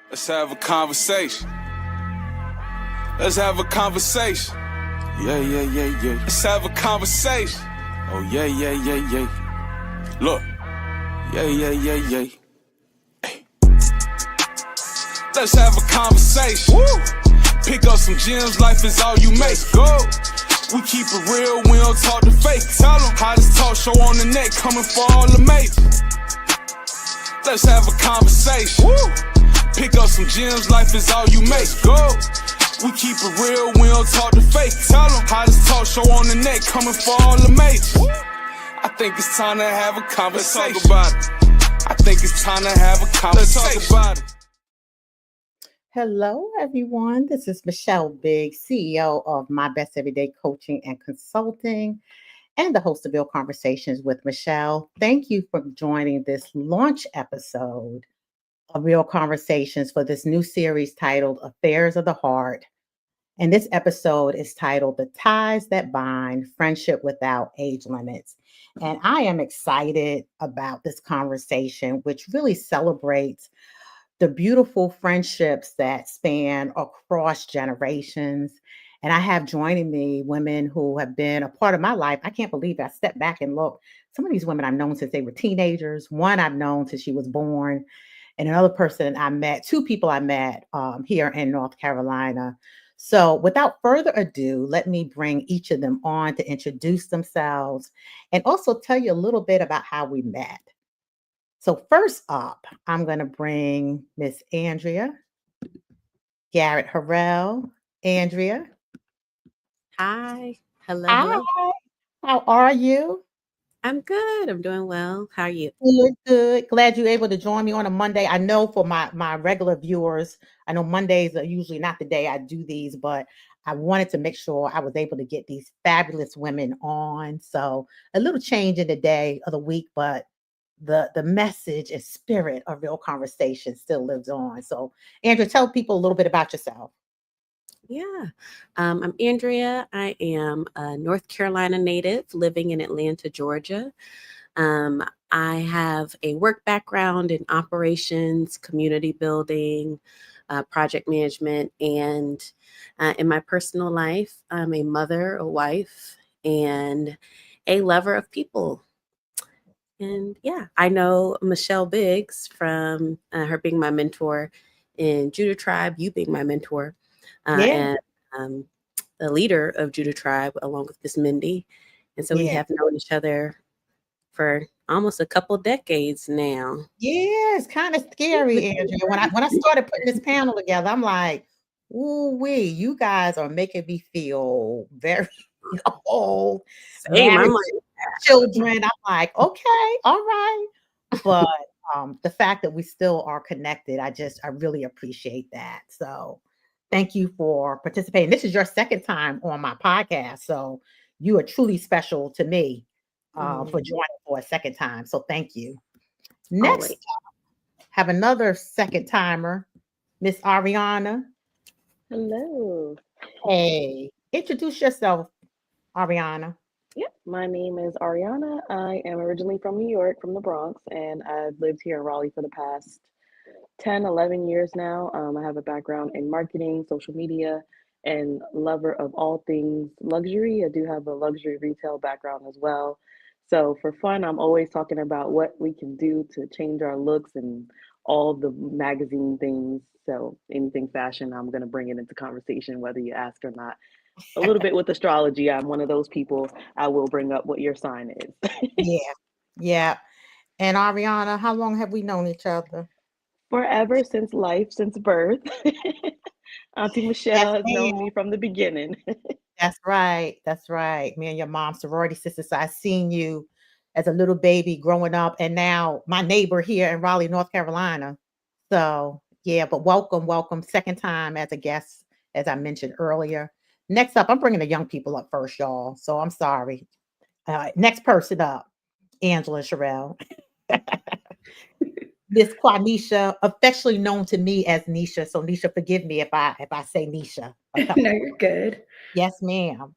Let's have a conversation. Let's have a conversation. Yeah. Let's have a conversation. Oh, yeah. Look. Yeah. Hey. Let's have a conversation. Woo. Pick up some gems, life is all you make. Go. We keep it real, we don't talk to fake. Tell them how this talk show on the net coming for all the mates. Let's have a conversation. Woo. Pick up some gems, life is all you make. Go. We keep it real, we don't talk to fake. Tell them how this talk show on the net coming for all the mates. I think it's time to have a conversation. Let's talk about it. I think it's time to have a conversation. Let's talk about it. Hello, everyone. This is Michelle Biggs, CEO of My Best Everyday Coaching and Consulting, and the host of Real Conversations with Michelle. Thank you for joining this launch episode of Real Conversations for this new series titled Affairs of the Heart. And this episode is titled The Ties That Bind, Friendship Without Age Limits. And I am excited about this conversation, which really celebrates the beautiful friendships that span across generations. And I have joining me women who have been a part of my life. I can't believe it. I stepped back and looked. Some of these women I've known since they were teenagers. One I've known since she was born. And another person I met, two people I met here in North Carolina. So without further ado, let me bring each of them on to introduce themselves and also tell you a little bit about how we met. So first up, I'm going to bring Miss Andrea Garrett Harrell. Andrea. Hi. Hello. Hi. How are you? I'm good. I'm doing well. How are you? Good. Glad you're able to join me on a Monday. I know for my regular viewers, I know Mondays are usually not the day I do these, but I wanted to make sure I was able to get these fabulous women on. So a little change in the day of the week, but the message and spirit of Real Conversation still lives on. So, Andrea, tell people a little bit about yourself. Yeah. I'm Andrea. I am a North Carolina native living in Atlanta, Georgia. I have a work background in operations, community building, project management, and in my personal life, I'm a mother, a wife, and a lover of people. And yeah, I know Michelle Biggs from her being my mentor in Judah Tribe, you being my mentor, and the leader of Judah Tribe, along with Miss Mindy. And so we have known each other for almost a couple decades now. Yeah, it's kind of scary, Andrea. When I started putting this panel together, I'm like, ooh wee, you guys are making me feel very old. Same, I'm like, children. I'm like, okay, all right. But the fact that we still are connected, I really appreciate that. So thank you for participating. This is your second time on my podcast. So you are truly special to me for joining for a second time. So thank you. Next up, have another second timer, Miss Ariana. Hello. Hey, introduce yourself, Ariana. Yep, my name is Ariana. I am originally from New York, from the Bronx, and I've lived here in Raleigh for the past 10, 11 years now. I have a background in marketing, social media, and lover of all things luxury. I do have a luxury retail background as well. So for fun, I'm always talking about what we can do to change our looks and all the magazine things. So anything fashion, I'm going to bring it into conversation, whether you ask or not. A little bit with astrology. I'm one of those people. I will bring up what your sign is. Yeah. And Ariana, how long have we known each other? Forever, since life, since birth. Auntie Michelle has known me from the beginning. That's right. Me and your mom, sorority sisters. So I seen you as a little baby growing up, and now my neighbor here in Raleigh, North Carolina. So yeah, but welcome. Second time as a guest, as I mentioned earlier. Next up, I'm bringing the young people up first, y'all. So I'm sorry. Next person up, Angela Sherrill. Miss Quanisha, affectionately known to me as Nisha. So Nisha, forgive me if I say Nisha. No, you're good. Yes, ma'am.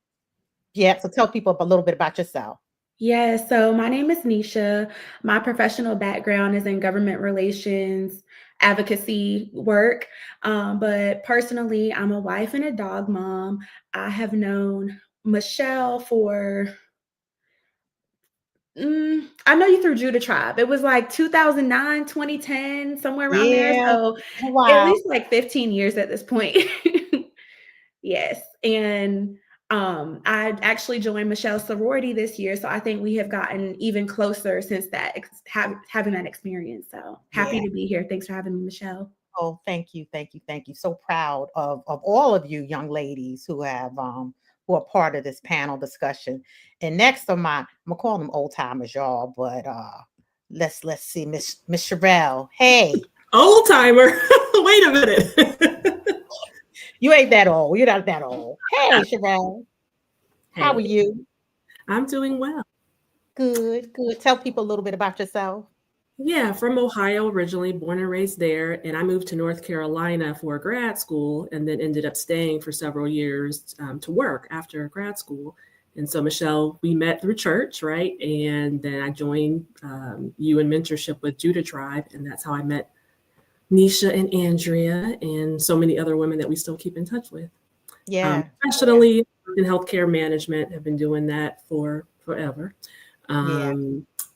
Yeah. So tell people a little bit about yourself. Yeah, so my name is Nisha. My professional background is in government relations. advocacy work. But personally, I'm a wife and a dog mom. I have known Michelle for, I know you through Judah Tribe. It was like 2009, 2010, somewhere around there. Yeah. So at Wow. least like 15 years at this point. Yes. And I actually joined Michelle's sorority this year. So I think we have gotten even closer since that, having that experience. So happy Yeah. to be here. Thanks for having me, Michelle. Oh, thank you, thank you, thank you. So proud of all of you young ladies who have who are part of this panel discussion. And next on I'm gonna call them old timers, y'all, but let's see, Miss Sherelle. Hey. Old timer. Wait a minute. You ain't that old. You're not that old. Hey, Sherelle. Hey. How are you? I'm doing well. Good, good. Tell people a little bit about yourself. Yeah, from Ohio originally, born and raised there. And I moved to North Carolina for grad school and then ended up staying for several years to work after grad school. And so, Michelle, we met through church, right? And then I joined you in mentorship with Judah Tribe. And that's how I met Nisha and Andrea and so many other women that we still keep in touch with. Yeah. Professionally, in healthcare management, have been doing that for forever.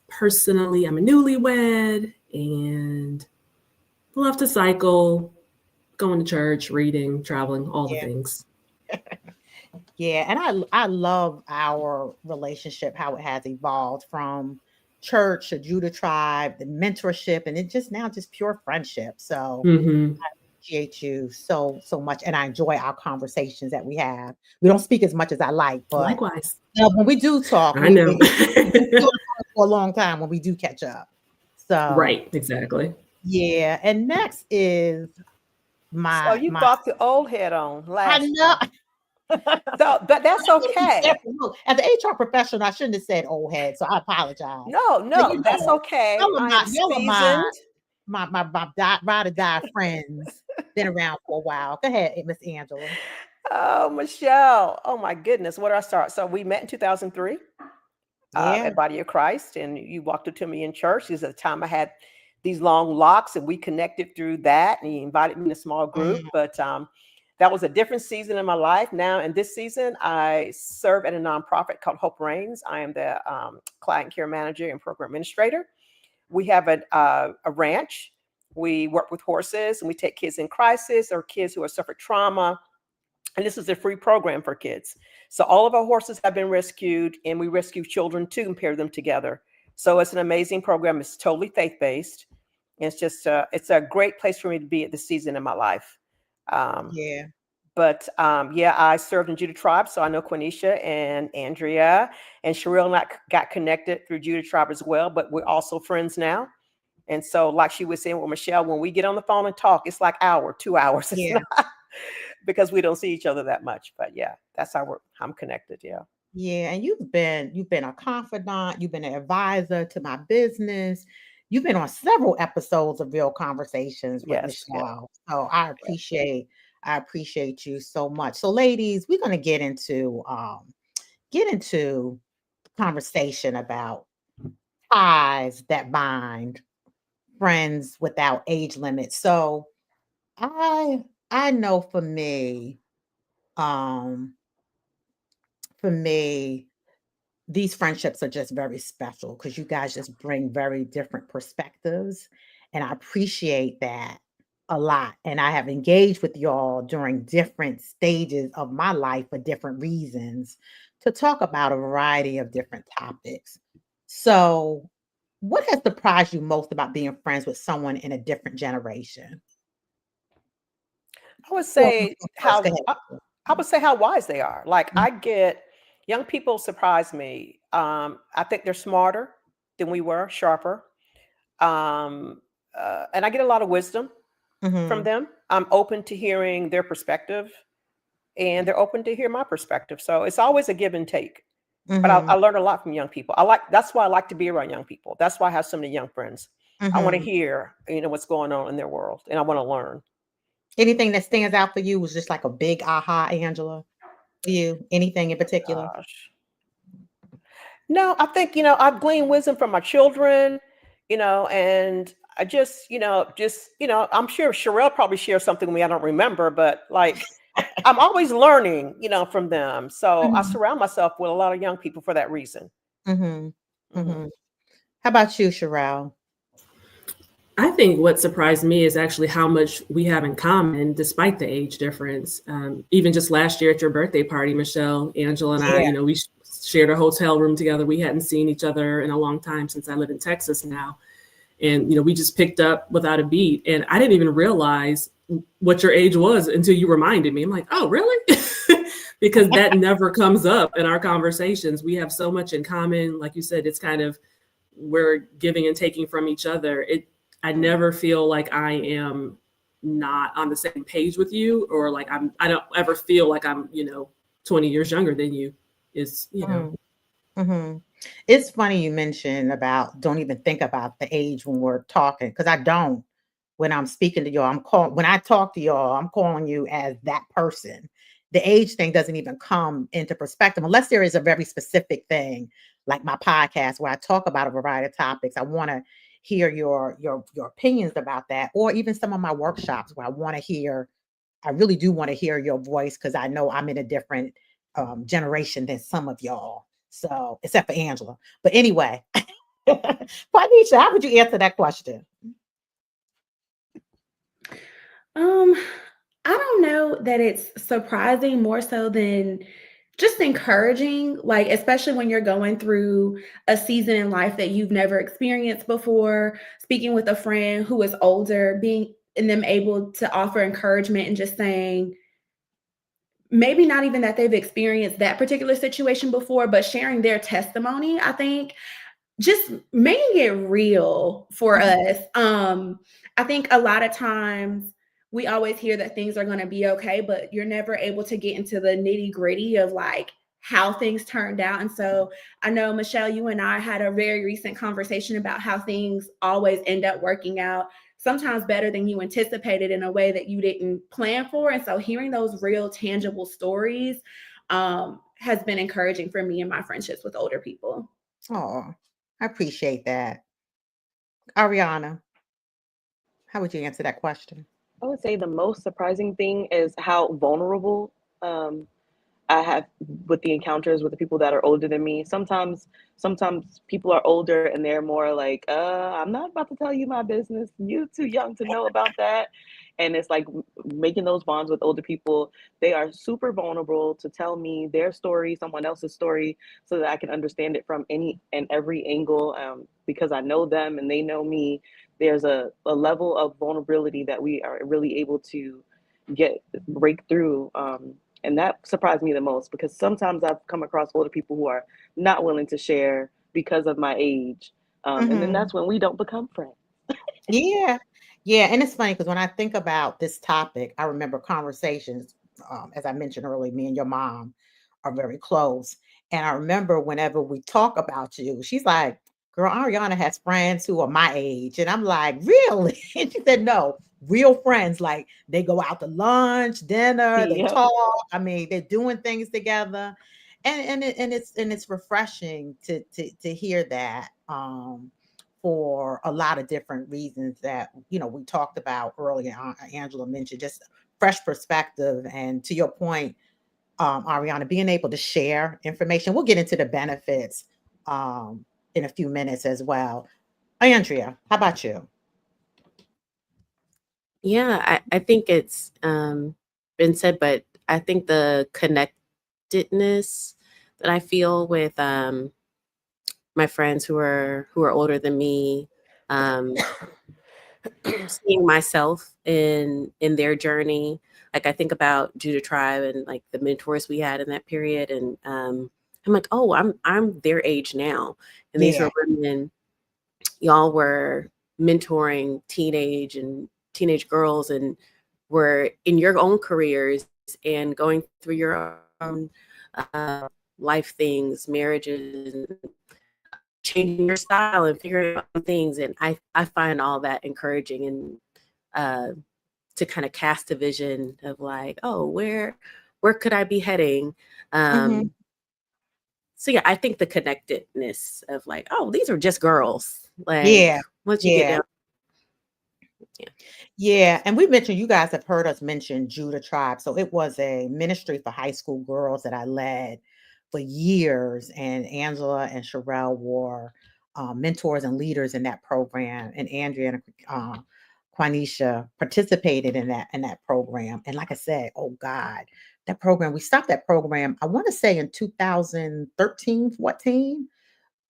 Personally, I'm a newlywed and love to cycle, going to church, reading, traveling, all the things. Yeah, and I love our relationship, how it has evolved from church to Judah Tribe, the mentorship, and it just now just pure friendship. So I appreciate you so much, and I enjoy our conversations that we have. We don't speak as much as I like, but likewise, when we do talk, I know for a long time when we do catch up. So right, exactly. Yeah, and next is So you brought the old head on last. I know. So, but that's okay. As an HR professional, I shouldn't have said old head, so I apologize. No, that's okay. Y'all are my ride or die friends. Been around for a while. Go ahead, Miss Angela. Oh, Michelle. Oh my goodness. Where do I start? So we met in 2003 at Body of Christ, and you walked up to me in church. This is the time I had these long locks, and we connected through that. And he invited me in a small group, but that was a different season in my life. Now, in this season, I serve at a nonprofit called Hope Reigns. I am the client care manager and program administrator. We have a ranch. We work with horses, and we take kids in crisis or kids who have suffered trauma. And this is a free program for kids. So all of our horses have been rescued, and we rescue children too and pair them together. So it's an amazing program. It's totally faith-based. It's just, it's a great place for me to be at this season in my life. But I served in Judah Tribe, so I know Quenisha and Andrea and Sherelle and I got connected through Judah Tribe as well, but we're also friends now. And so like she was saying with Michelle, when we get on the phone and talk, it's like hour, 2 hours. It's not, because we don't see each other that much. But yeah, that's how I'm connected. Yeah, and you've been a confidant, you've been an advisor to my business. You've been on several episodes of Real Conversations with Michelle. So I appreciate you so much. So ladies, we're going to get into conversation about ties that bind, friends without age limits. So I know for me, these friendships are just very special because you guys just bring very different perspectives. And I appreciate that a lot. And I have engaged with y'all during different stages of my life for different reasons to talk about a variety of different topics. So, what has surprised you most about being friends with someone in a different generation? I would say how wise they are. Like I get young people surprise me. I think they're smarter than we were, sharper. And I get a lot of wisdom from them. I'm open to hearing their perspective, and they're open to hear my perspective. So it's always a give and take. But I learn a lot from young people. That's why I like to be around young people. That's why I have so many young friends. I want to hear, what's going on in their world, and I want to learn. Anything that stands out for you was just like a big aha, Angela? For you, anything in particular? Gosh. No, I think, I've gleaned wisdom from my children, and I just, I'm sure Sherelle probably shares something with me I don't remember, but like, I'm always learning, from them. So I surround myself with a lot of young people for that reason. Mm-hmm. Mm-hmm. How about you, Sherelle? I think what surprised me is actually how much we have in common, despite the age difference. Even just last year at your birthday party, Michelle, Angela, and I, we shared a hotel room together. We hadn't seen each other in a long time since I live in Texas now. And, we just picked up without a beat. And I didn't even realize what your age was until you reminded me. I'm like, oh, really? Because that never comes up in our conversations. We have so much in common. Like you said, it's kind of, we're giving and taking from each other. I never feel like I am not on the same page with you, or like I don't ever feel like I'm, 20 years younger than you. Mm-hmm. It's funny you mentioned about don't even think about the age when we're talking, because I don't. When I'm speaking to y'all, when I talk to y'all, I'm calling you as that person. The age thing doesn't even come into perspective unless there is a very specific thing, like my podcast where I talk about a variety of topics. I want to hear your opinions about that, or even some of my workshops where I really do want to hear your voice, because I know I'm in a different generation than some of y'all. So, except for Angela. But anyway, Juanita, how would you answer that question? I don't know that it's surprising, more so than just encouraging, like, especially when you're going through a season in life that you've never experienced before, speaking with a friend who is older, being and them able to offer encouragement and just saying, maybe not even that they've experienced that particular situation before, but sharing their testimony, I think just making it real for us. I think a lot of times we always hear that things are going to be okay, but you're never able to get into the nitty gritty of like how things turned out. And so I know, Michelle, you and I had a very recent conversation about how things always end up working out, sometimes better than you anticipated in a way that you didn't plan for. And so hearing those real tangible stories has been encouraging for me in my friendships with older people. Oh, I appreciate that. Ariana, how would you answer that question? I would say the most surprising thing is how vulnerable I have with the encounters with the people that are older than me. Sometimes people are older and they're more like, I'm not about to tell you my business. You're too young to know about that. And it's like making those bonds with older people. They are super vulnerable to tell me their story, someone else's story, so that I can understand it from any and every angle, because I know them and they know me. There's a level of vulnerability that we are really able to break through. And that surprised me the most, because sometimes I've come across older people who are not willing to share because of my age. And then that's when we don't become friends. Yeah. Yeah. And it's funny because when I think about this topic, I remember conversations, as I mentioned earlier, me and your mom are very close. And I remember whenever we talk about you, she's like, girl, Ariana has friends who are my age. And I'm like, really? And she said, no, real friends. Like they go out to lunch, dinner, they talk. I mean, they're doing things together. And it's refreshing to hear that. For a lot of different reasons that we talked about earlier. Angela mentioned just fresh perspective, and to your point, Ariana, being able to share information. We'll get into the benefits in a few minutes as well. Andrea, how about you? Yeah, I think it's been said, but I think the connectedness that I feel with my friends who are older than me, seeing myself in their journey. Like I think about Judah Tribe and like the mentors we had in that period, and I'm like, oh, I'm their age now, and these are women. Y'all were mentoring teenage girls, and were in your own careers and going through your own life things, marriages, changing your style and figuring out things. And I find all that encouraging, and to kind of cast a vision of like, oh, where could I be heading? So yeah, I think the connectedness of like, oh, these are just girls. Like once you get down. Yeah. Yeah, and we mentioned, you guys have heard us mention Judah Tribe. So it was a ministry for high school girls that I led for years, and Angela and Sherelle were mentors and leaders in that program, and Andrea and Quanisha participated in that program. And like I said, oh God, that program, we stopped that program, I want to say in 2013, 14,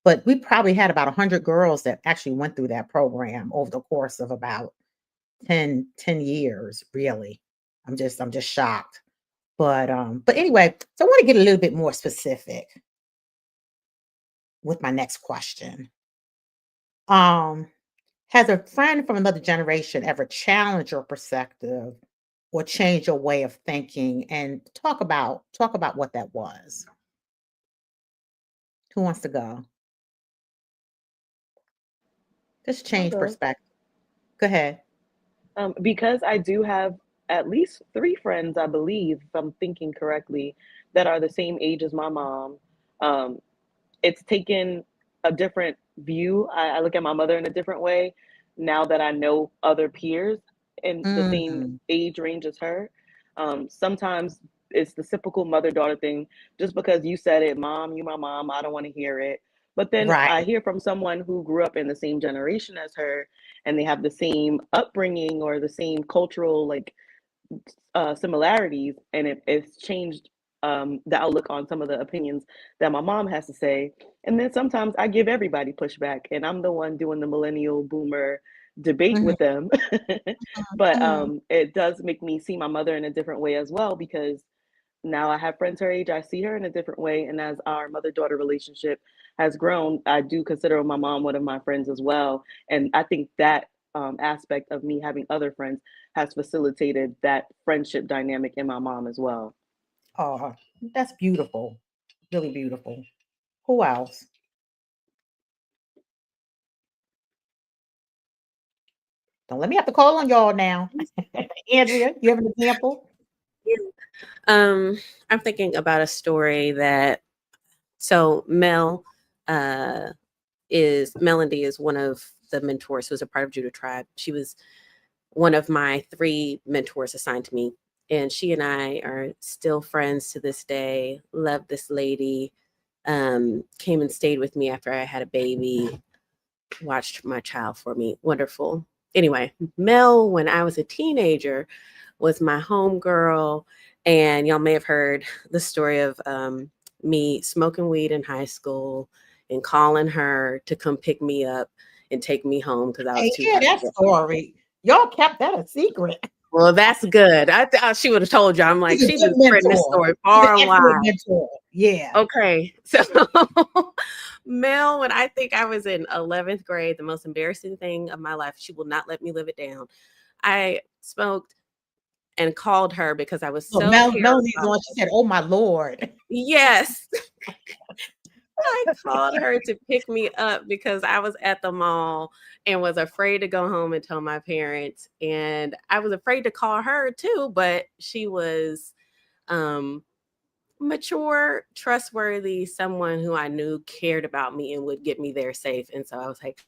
but we probably had about 100 girls that actually went through that program over the course of about 10 years, really. I'm just shocked. But anyway, so I want to get a little bit more specific with my next question. Um, has a friend from another generation ever challenged your perspective or changed your way of thinking? And talk about what that was. Who wants to go? Just I'll change go. perspective. Go ahead. Because I do have at least three friends, I believe, if I'm thinking correctly, that are the same age as my mom. Um, it's taken a different view. I look at my mother in a different way now that I know other peers in the same Mm, age range as her. Sometimes it's the typical mother daughter thing. Just because you said it, mom, you my mom, I don't want to hear it. But then right. I hear from someone who grew up in the same generation as her, and they have the same upbringing or the same cultural like similarities, and it's changed the outlook on some of the opinions that my mom has to say. And then sometimes I give everybody pushback, and I'm the one doing the millennial boomer debate Mhm, with them. But mhm. it does make me see my mother in a different way as well, because now I have friends her age, I see her in a different way. And as our mother daughter relationship has grown, I do consider my mom one of my friends as well. And I think that aspect of me having other friends has facilitated that friendship dynamic in my mom as well. Oh, that's beautiful. Really beautiful. Who else? Don't let me have to call on y'all now. Andrea, you have an example? Yeah. I'm thinking about a story that Mel uh Melody is one of the mentors who's a part of Judah Tribe. She was one of my three mentors assigned to me. And she and I are still friends to this day. Love this lady. Came and stayed with me after I had a baby, watched my child for me. Wonderful. Anyway, Mel, when I was a teenager, was my homegirl. And y'all may have heard the story of me smoking weed in high school and calling her to come pick me up and take me home because I was Hey, too yeah, high to that get home. story. Y'all kept that a secret. Well, that's good. I thought she would have told you. I'm like, She's a she's good been spreading this mentor. story She's an far and excellent wide. mentor. Yeah. Okay. So Mel, when I think I was in 11th grade, the most embarrassing thing of my life, she will not let me live it down. I smoked and called her because I was So so Melanie's terrified. on. She said, "Oh my Lord." Yes. I called her to pick me up because I was at the mall and was afraid to go home and tell my parents. And I was afraid to call her too, but she was um mature, trustworthy, someone who I knew cared about me and would get me there safe. And so I was like,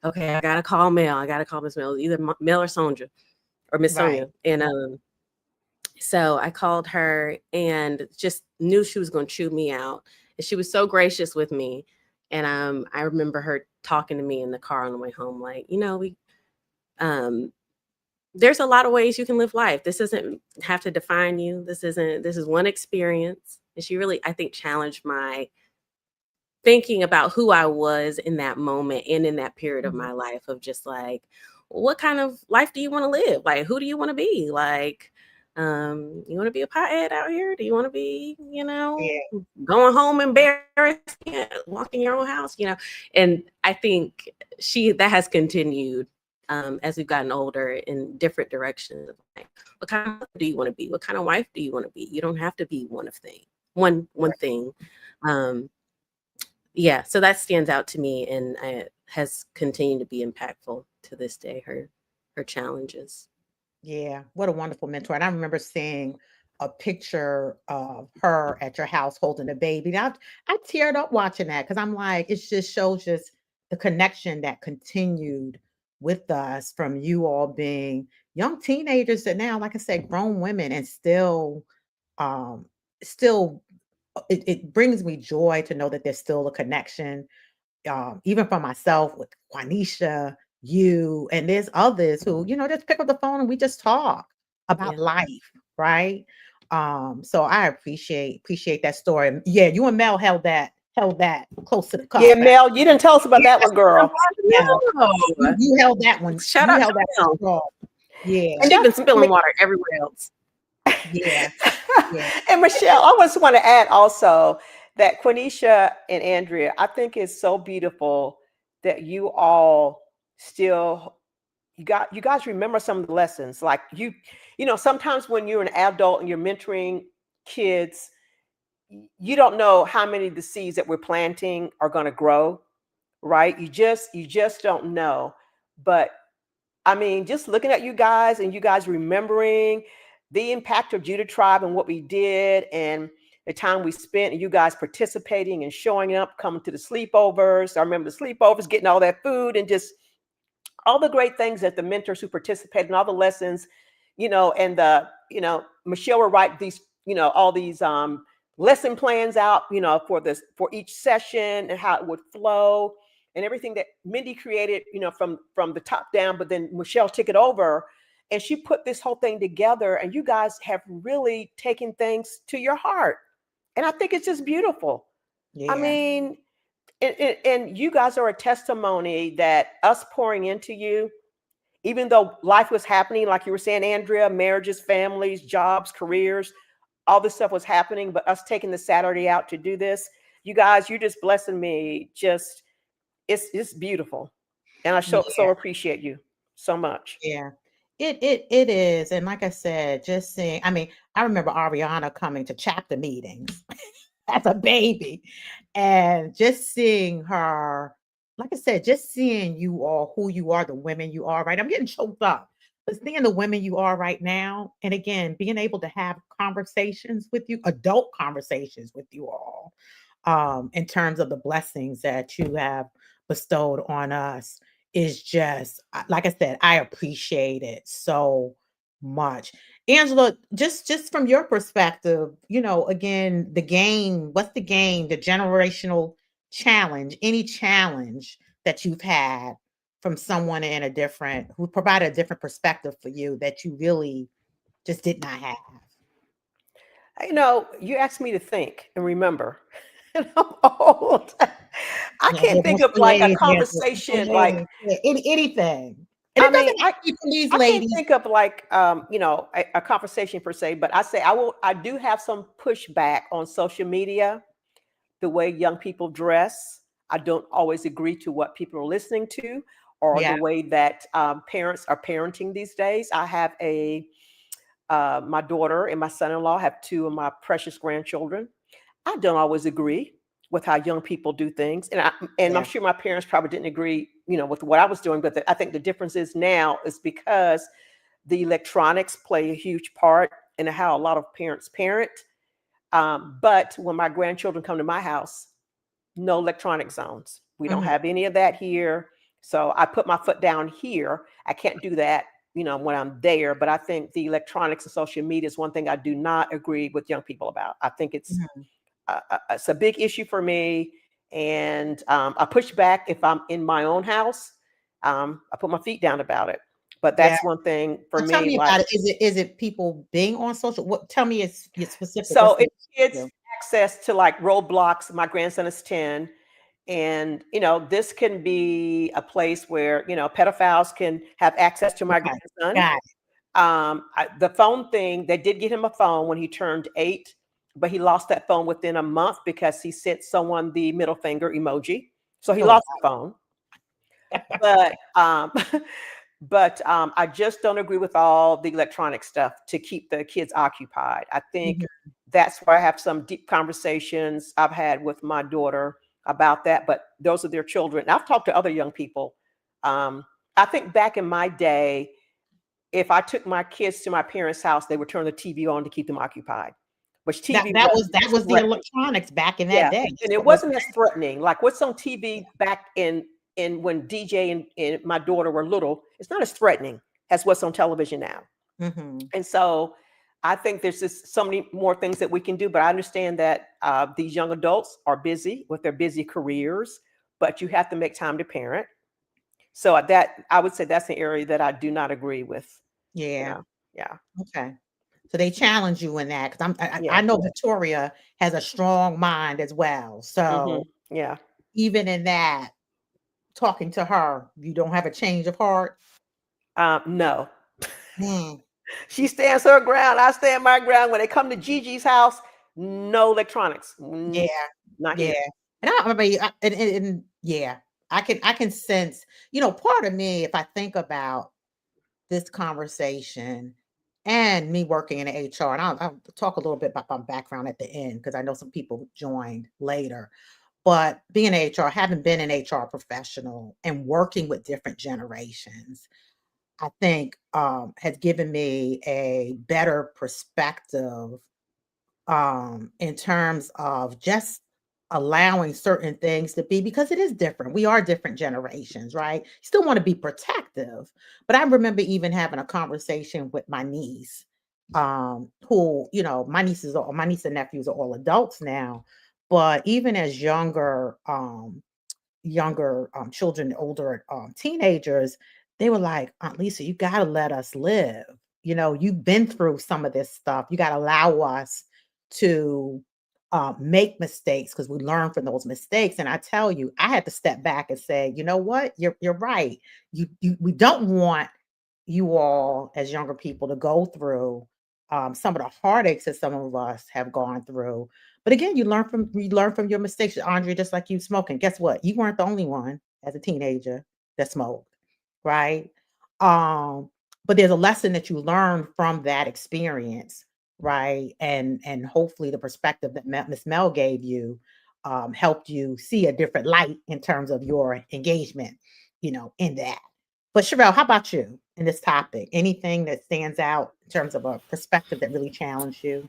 okay, I gotta call Mel. I gotta call Miss Mel, either Mel or Sonja or Miss Right. Sonia. And so I called her and just knew she was gonna chew me out. And she was so gracious with me. And I remember her talking to me in the car on the way home, like, we um there's a lot of ways you can live life. This doesn't have to define you. This is one experience. And she really, I think, challenged my thinking about who I was in that moment and in that period of Mhm. my life of just like, what kind of life do you want to live? Like, who do you want to be? Like, you want to be a pothead out here? Do you want to be, Yeah. going home embarrassed, walking your own house, And I think that has continued as we've gotten older in different directions. Like, what kind of mother do you want to be? What kind of wife do you want to be? You don't have to be one thing. Um, yeah, so that stands out to me and has continued to be impactful to this day. Her challenges. Yeah. What a wonderful mentor. And I remember seeing a picture of her at your house holding a baby. Now, I teared up watching that because I'm like, it just shows just the connection that continued with us from you all being young teenagers that now, like I said, grown women, and still, um, still, it brings me joy to know that there's still a connection, even for myself with Juanisha, you, and there's others who, just pick up the phone and we just talk about Yeah. life, right? So I appreciate that story. Yeah, you and Mel held that close to the cuff. Yeah, Mel, you didn't tell us about that one, girl. Mel, No. you held that one. Shout You out held to that Mel. one strong. Yeah, And she's been spilling water everywhere else. yeah, yeah. And Michelle, I just want to add also that Quenisha and Andrea, I think it's so beautiful that you all still you guys remember some of the lessons. Like sometimes when you're an adult and you're mentoring kids, you don't know how many of the seeds that we're planting are going to grow, right? You just don't know. But I mean, just looking at you guys and you guys remembering the impact of Judah Tribe and what we did and the time we spent and you guys participating and showing up, coming to the sleepovers. I remember the sleepovers, getting all that food and just all the great things that the mentors who participated and all the lessons, and Michelle will write these, all these lesson plans out, for each session and how it would flow and everything that Mindy created, from the top down, but then Michelle took it over and she put this whole thing together and you guys have really taken things to your heart. And I think it's just beautiful. Yeah. I mean, and you guys are a testimony that us pouring into you, even though life was happening, like you were saying, Andrea, marriages, families, jobs, careers, all this stuff was happening, but us taking the Saturday out to do this, you guys, you're just blessing me. Just, it's beautiful. And I so appreciate you so much. Yeah, it is. And like I said, just seeing, I remember Ariana coming to chapter meetings as a baby and just seeing her, like I said, just seeing you all, who you are, the women you are, right? I'm getting choked up. But seeing the women you are right now, and again, being able to have conversations with you, adult conversations with you all, in terms of the blessings that you have bestowed on us, is just, like I said, I appreciate it so much. Angela, just from your perspective, again, the game, what's the game, the generational challenge, any challenge that you've had from someone who provided a different perspective for you that you really just did not have? You asked me to think and remember, and I'm old. I can't think of like a conversation, like anything. And it doesn't have to be from these ladies. I can't think of like a conversation per se, but I do have some pushback on social media, the way young people dress. I don't always agree to what people are listening to or the way that parents are parenting these days. I have my daughter and my son-in-law have two of my precious grandchildren. I don't always agree with how young people do things. And I'm sure my parents probably didn't agree, with what I was doing. But I think the difference is now is because the electronics play a huge part in how a lot of parents parent. But when my grandchildren come to my house, no electronic zones. We don't have any of that here. So I put my foot down here. I can't do that, when I'm there. But I think the electronics and social media is one thing I do not agree with young people about. I think it's a big issue for me. And I push back if I'm in my own house. I put my feet down about it. But that's one thing for me. Tell me about it. Is it people being on social? Tell me it's specific. So it's kids access to like Roblox. My grandson is 10. And, this can be a place where, pedophiles can have access to my grandson. The phone thing, they did get him a phone when he turned 8, but he lost that phone within a month because he sent someone the middle finger emoji. So he lost the phone. But I just don't agree with all the electronic stuff to keep the kids occupied. I think that's where I have some deep conversations I've had with my daughter about that. But those are their children. And I've talked to other young people. I think back in my day, if I took my kids to my parents' house, they would turn the TV on to keep them occupied. Which TV that was the electronics back in that day. And it wasn't as threatening. Like what's on TV back in and when DJ and my daughter were little, it's not as threatening as what's on television now. And so I think there's just so many more things that we can do, but I understand that these young adults are busy with their busy careers, but you have to make time to parent. So that I would say that's an area that I do not agree with. Yeah. Yeah. Okay. So they challenge you in that, because I Yeah. know Victoria has a strong mind as well. So Yeah. even in that, talking to her, you don't have a change of heart. No. Mm. She stands her ground. I stand my ground. When they come to Gigi's house, no electronics. Yeah. Not Yeah. here. And I mean, and yeah, I can sense, part of me, if I think about this conversation and me working in HR, and I'll talk a little bit about my background at the end, because I know some people joined later. But being an HR, having been an HR professional and working with different generations, I think has given me a better perspective in terms of just allowing certain things to be, because it is different. We are different generations, right? Still want to be protective. But I remember even having a conversation with my niece, who, my niece and nephews are all adults now. But even as younger children, older teenagers, they were like, Aunt Lisa, you got to let us live. You've been through some of this stuff. You got to allow us to make mistakes, because we learn from those mistakes. And I tell you, I had to step back and say, you know what? You're right. We don't want you all as younger people to go through some of the heartaches that some of us have gone through. But again, you learn from your mistakes, Andrea. Just like you smoking. Guess what? You weren't the only one as a teenager that smoked, right? But there's a lesson that you learn from that experience, right? And hopefully the perspective that Miss Mel gave you helped you see a different light in terms of your engagement, in that. But Sherelle, how about you in this topic? Anything that stands out in terms of a perspective that really challenged you?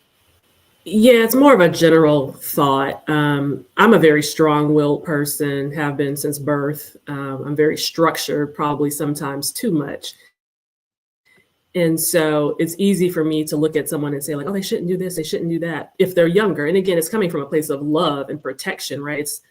Yeah, it's more of a general thought. I'm a very strong-willed person, have been since birth. I'm very structured, probably sometimes too much. And so it's easy for me to look at someone and say, like, oh, they shouldn't do this, they shouldn't do that, if they're younger. And again, it's coming from a place of love and protection, right? It's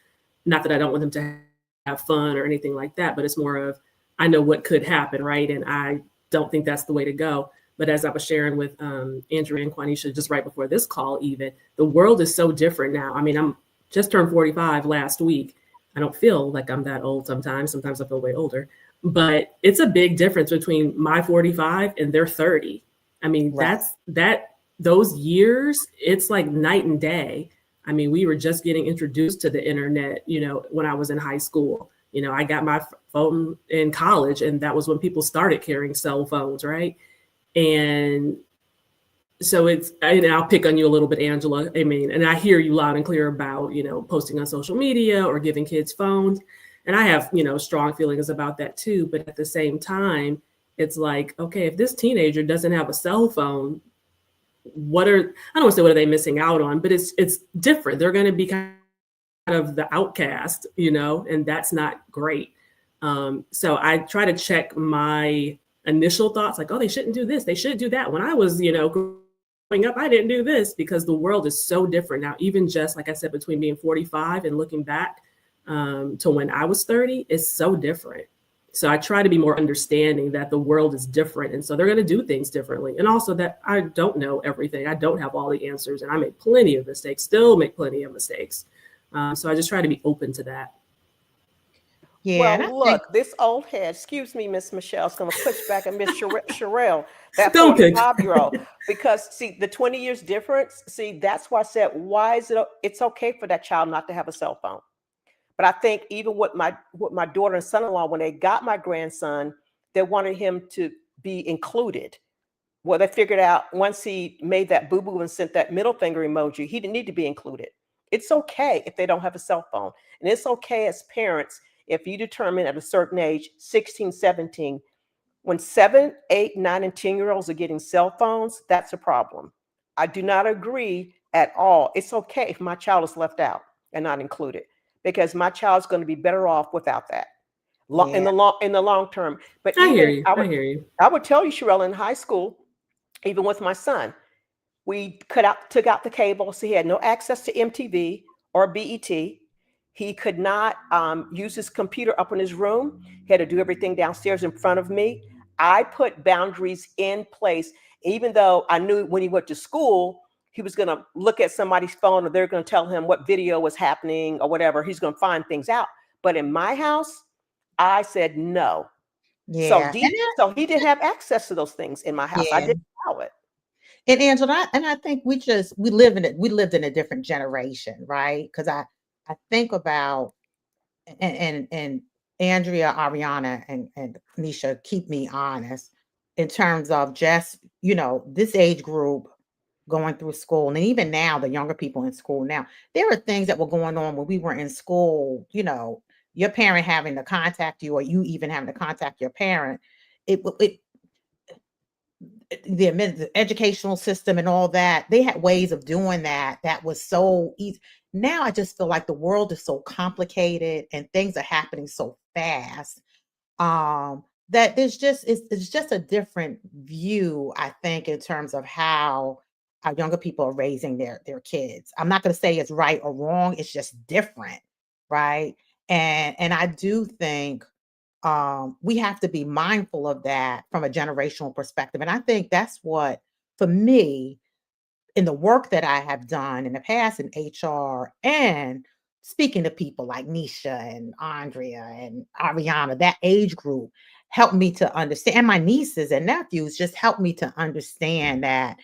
not that I don't want them to have fun or anything like that, but it's more of, I know what could happen, right? And I don't think that's the way to go. But as I was sharing with Andrea and Quanisha just right before this call, even, the world is so different now. I mean, I'm just turned 45 last week. I don't feel like I'm that old sometimes. Sometimes I feel way older. But it's a big difference between my 45 and their 30. I mean, Right. those years, it's like night and day. I mean, we were just getting introduced to the internet, when I was in high school. I got my phone in college, and that was when people started carrying cell phones, right? And so I'll pick on you a little bit, Angela. I mean, and I hear you loud and clear about, posting on social media or giving kids phones. And I have, strong feelings about that too. But at the same time, it's like, okay, if this teenager doesn't have a cell phone, I don't want to say what are they missing out on, but it's different. They're going to be kind of the outcast, and that's not great. So I try to check my initial thoughts, like, oh, they shouldn't do this, they should do that. When I was, growing up, I didn't do this, because the world is so different now. Even just like I said, between being 45 and looking back to when I was 30, is so different. So I try to be more understanding that the world is different. And so they're going to do things differently. And also that I don't know everything. I don't have all the answers, and I make plenty of mistakes, still make plenty of mistakes. So I just try to be open to that. Yeah. And I Well, look, this old head, excuse me, Miss Michelle, is going to push back at Miss Sherelle, that Don't pick. 45-year-old, because see, the 20 years difference, see, that's why I said, why is it's okay for that child not to have a cell phone. But I think even with my daughter and son-in-law, when they got my grandson, they wanted him to be included. Well, they figured out once he made that boo-boo and sent that middle finger emoji, he didn't need to be included. It's okay if they don't have a cell phone. And it's okay as parents if you determine at a certain age, 16, 17, when 7, 8, 9, and 10-year-olds are getting cell phones, that's a problem. I do not agree at all. It's okay if my child is left out and not included, because my child's going to be better off without that. in the long term. But I hear even you. I hear you. I would tell you, Sherelle, in high school, even with my son, we took out the cable, so he had no access to MTV or BET. He could not use his computer up in his room. He had to do everything downstairs in front of me. I put boundaries in place, even though I knew when he went to school, he was going to look at somebody's phone, or they're going to tell him what video was happening or whatever. He's going to find things out. But in my house, I said no. Yeah. So he didn't have access to those things in my house. I didn't allow it. And Angela, I think we lived in a different generation, right? Because I think about and Andrea, Ariana, and Nisha, keep me honest in terms of just, this age group going through school. And even now, the younger people in school now, there are things that were going on when we were in school, your parent having to contact you, or you even having to contact your parent. The educational system and all that, they had ways of doing that was so easy. Now I just feel like the world is so complicated and things are happening so fast, that it's just a different view, I think, in terms of how our younger people are raising their kids. I'm not going to say it's right or wrong, it's just different, right? And I do think we have to be mindful of that from a generational perspective. And I think that's what, for me, in the work that I have done in the past in HR and speaking to people like Nisha and Andrea and Ariana, that age group helped me to understand, and my nieces and nephews just helped me to understand that,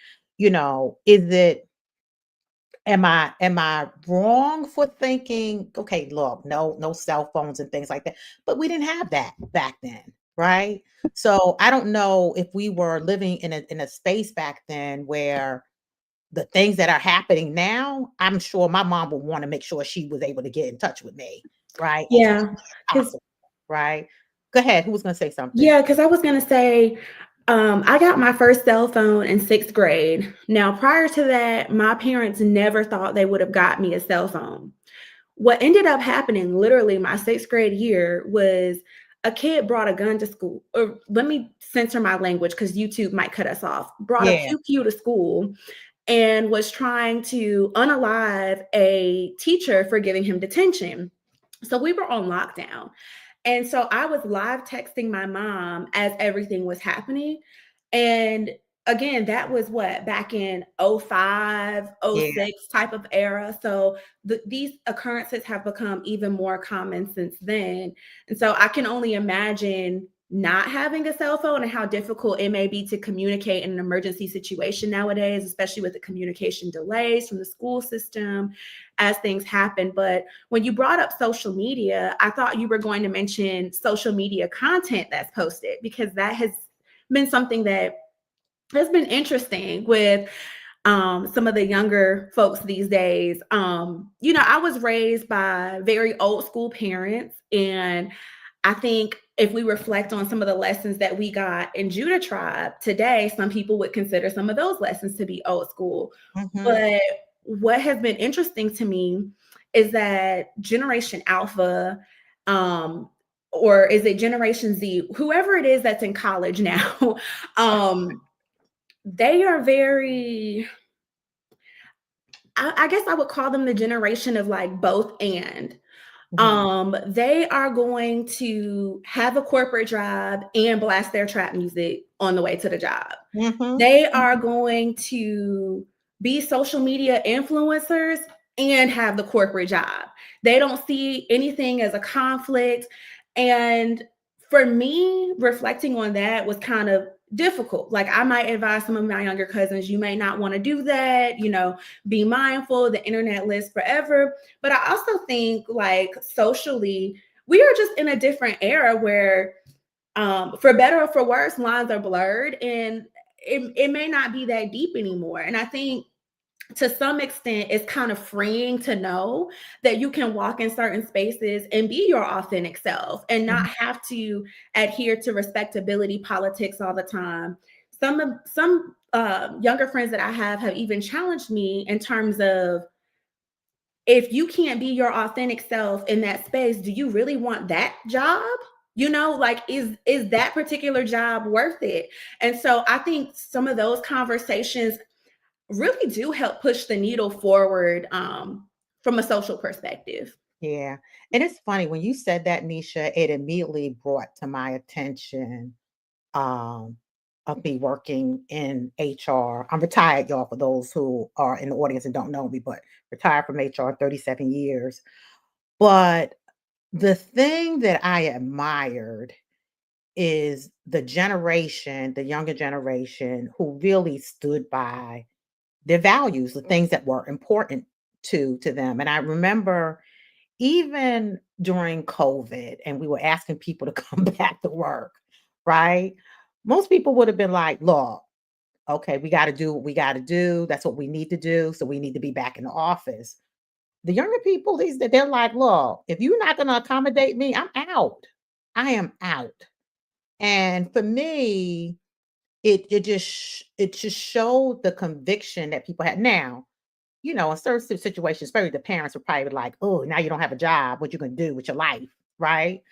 am I wrong for thinking, okay, look, no cell phones and things like that, but we didn't have that back then, right? So I don't know if we were living in a space back then where the things that are happening now, I'm sure my mom would want to make sure she was able to get in touch with me, right? Yeah. Possible, right? Go ahead. Who was going to say something? Yeah, because I was going to say, I got my first cell phone in 6th grade. Now, prior to that, my parents never thought they would have got me a cell phone. What ended up happening, literally my 6th grade year, was a kid brought a gun to school. Or let me censor my language because YouTube might cut us off. Brought a pew to school and was trying to unalive a teacher for giving him detention. So we were on lockdown. And so I was live texting my mom as everything was happening. And again, that was back in 05, 06 type of era. So these occurrences have become even more common since then. And so I can only imagine not having a cell phone and how difficult it may be to communicate in an emergency situation nowadays, especially with the communication delays from the school system as things happen. But when you brought up social media, I thought you were going to mention social media content that's posted, because that has been something that has been interesting with some of the younger folks these days. I was raised by very old school parents, and I think if we reflect on some of the lessons that we got in Judah Tribe today, some people would consider some of those lessons to be old school. Mm-hmm. But what has been interesting to me is that Generation Alpha, or is it Generation Z, whoever it is that's in college now, they are very, I guess I would call them the generation of like both and. Mm-hmm. They are going to have a corporate job and blast their trap music on the way to the job. Mm-hmm. They are going to be social media influencers and have the corporate job. They don't see anything as a conflict. And for me, reflecting on that was kind of difficult. Like, I might advise some of my younger cousins, you may not want to do that, be mindful, the internet lives forever. But I also think, like, socially, we are just in a different era where, for better or for worse, lines are blurred, and it may not be that deep anymore. And I think to some extent, it's kind of freeing to know that you can walk in certain spaces and be your authentic self and not have to adhere to respectability politics all the time. Some younger friends that I have even challenged me in terms of, if you can't be your authentic self in that space, do you really want that job? Like, is that particular job worth it? And so I think some of those conversations really do help push the needle forward from a social perspective. Yeah. And it's funny when you said that, Nisha, it immediately brought to my attention um, of me working in HR. I'm retired, y'all, for those who are in the audience and don't know me, but retired from HR 37 years. But the thing that I admired is the generation, the younger generation, who really stood by their values, the things that were important to them. And I remember even during COVID and we were asking people to come back to work, right? Most people would have been like, look, okay, we got to do what we got to do. That's what we need to do. So we need to be back in the office. The younger people, they're like, look, if you're not going to accommodate me, I'm out. I am out. And for me, it just showed the conviction that people had. Now, in certain situations, especially the parents were probably like, oh, now you don't have a job. What you gonna do with your life? Right.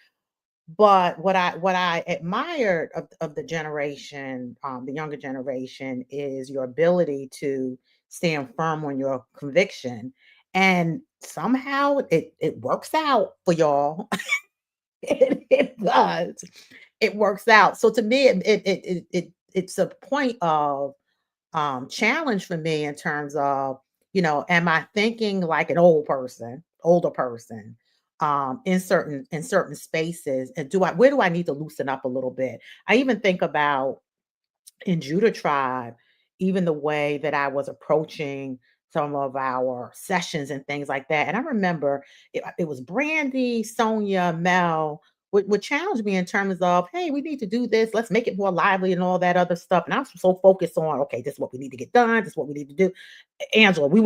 But what I admired of the generation, the younger generation, is your ability to stand firm on your conviction. And somehow it works out for y'all. It does. It works out. So to me, it's a point of challenge for me in terms of, am I thinking like an older person, in certain spaces, and where do I need to loosen up a little bit? I even think about in Judah Tribe, even the way that I was approaching some of our sessions and things like that. And I remember it was Brandy, Sonia, Mel would challenge me in terms of, hey, we need to do this. Let's make it more lively and all that other stuff. And I was so focused on, okay, this is what we need to get done. This is what we need to do. Angela, we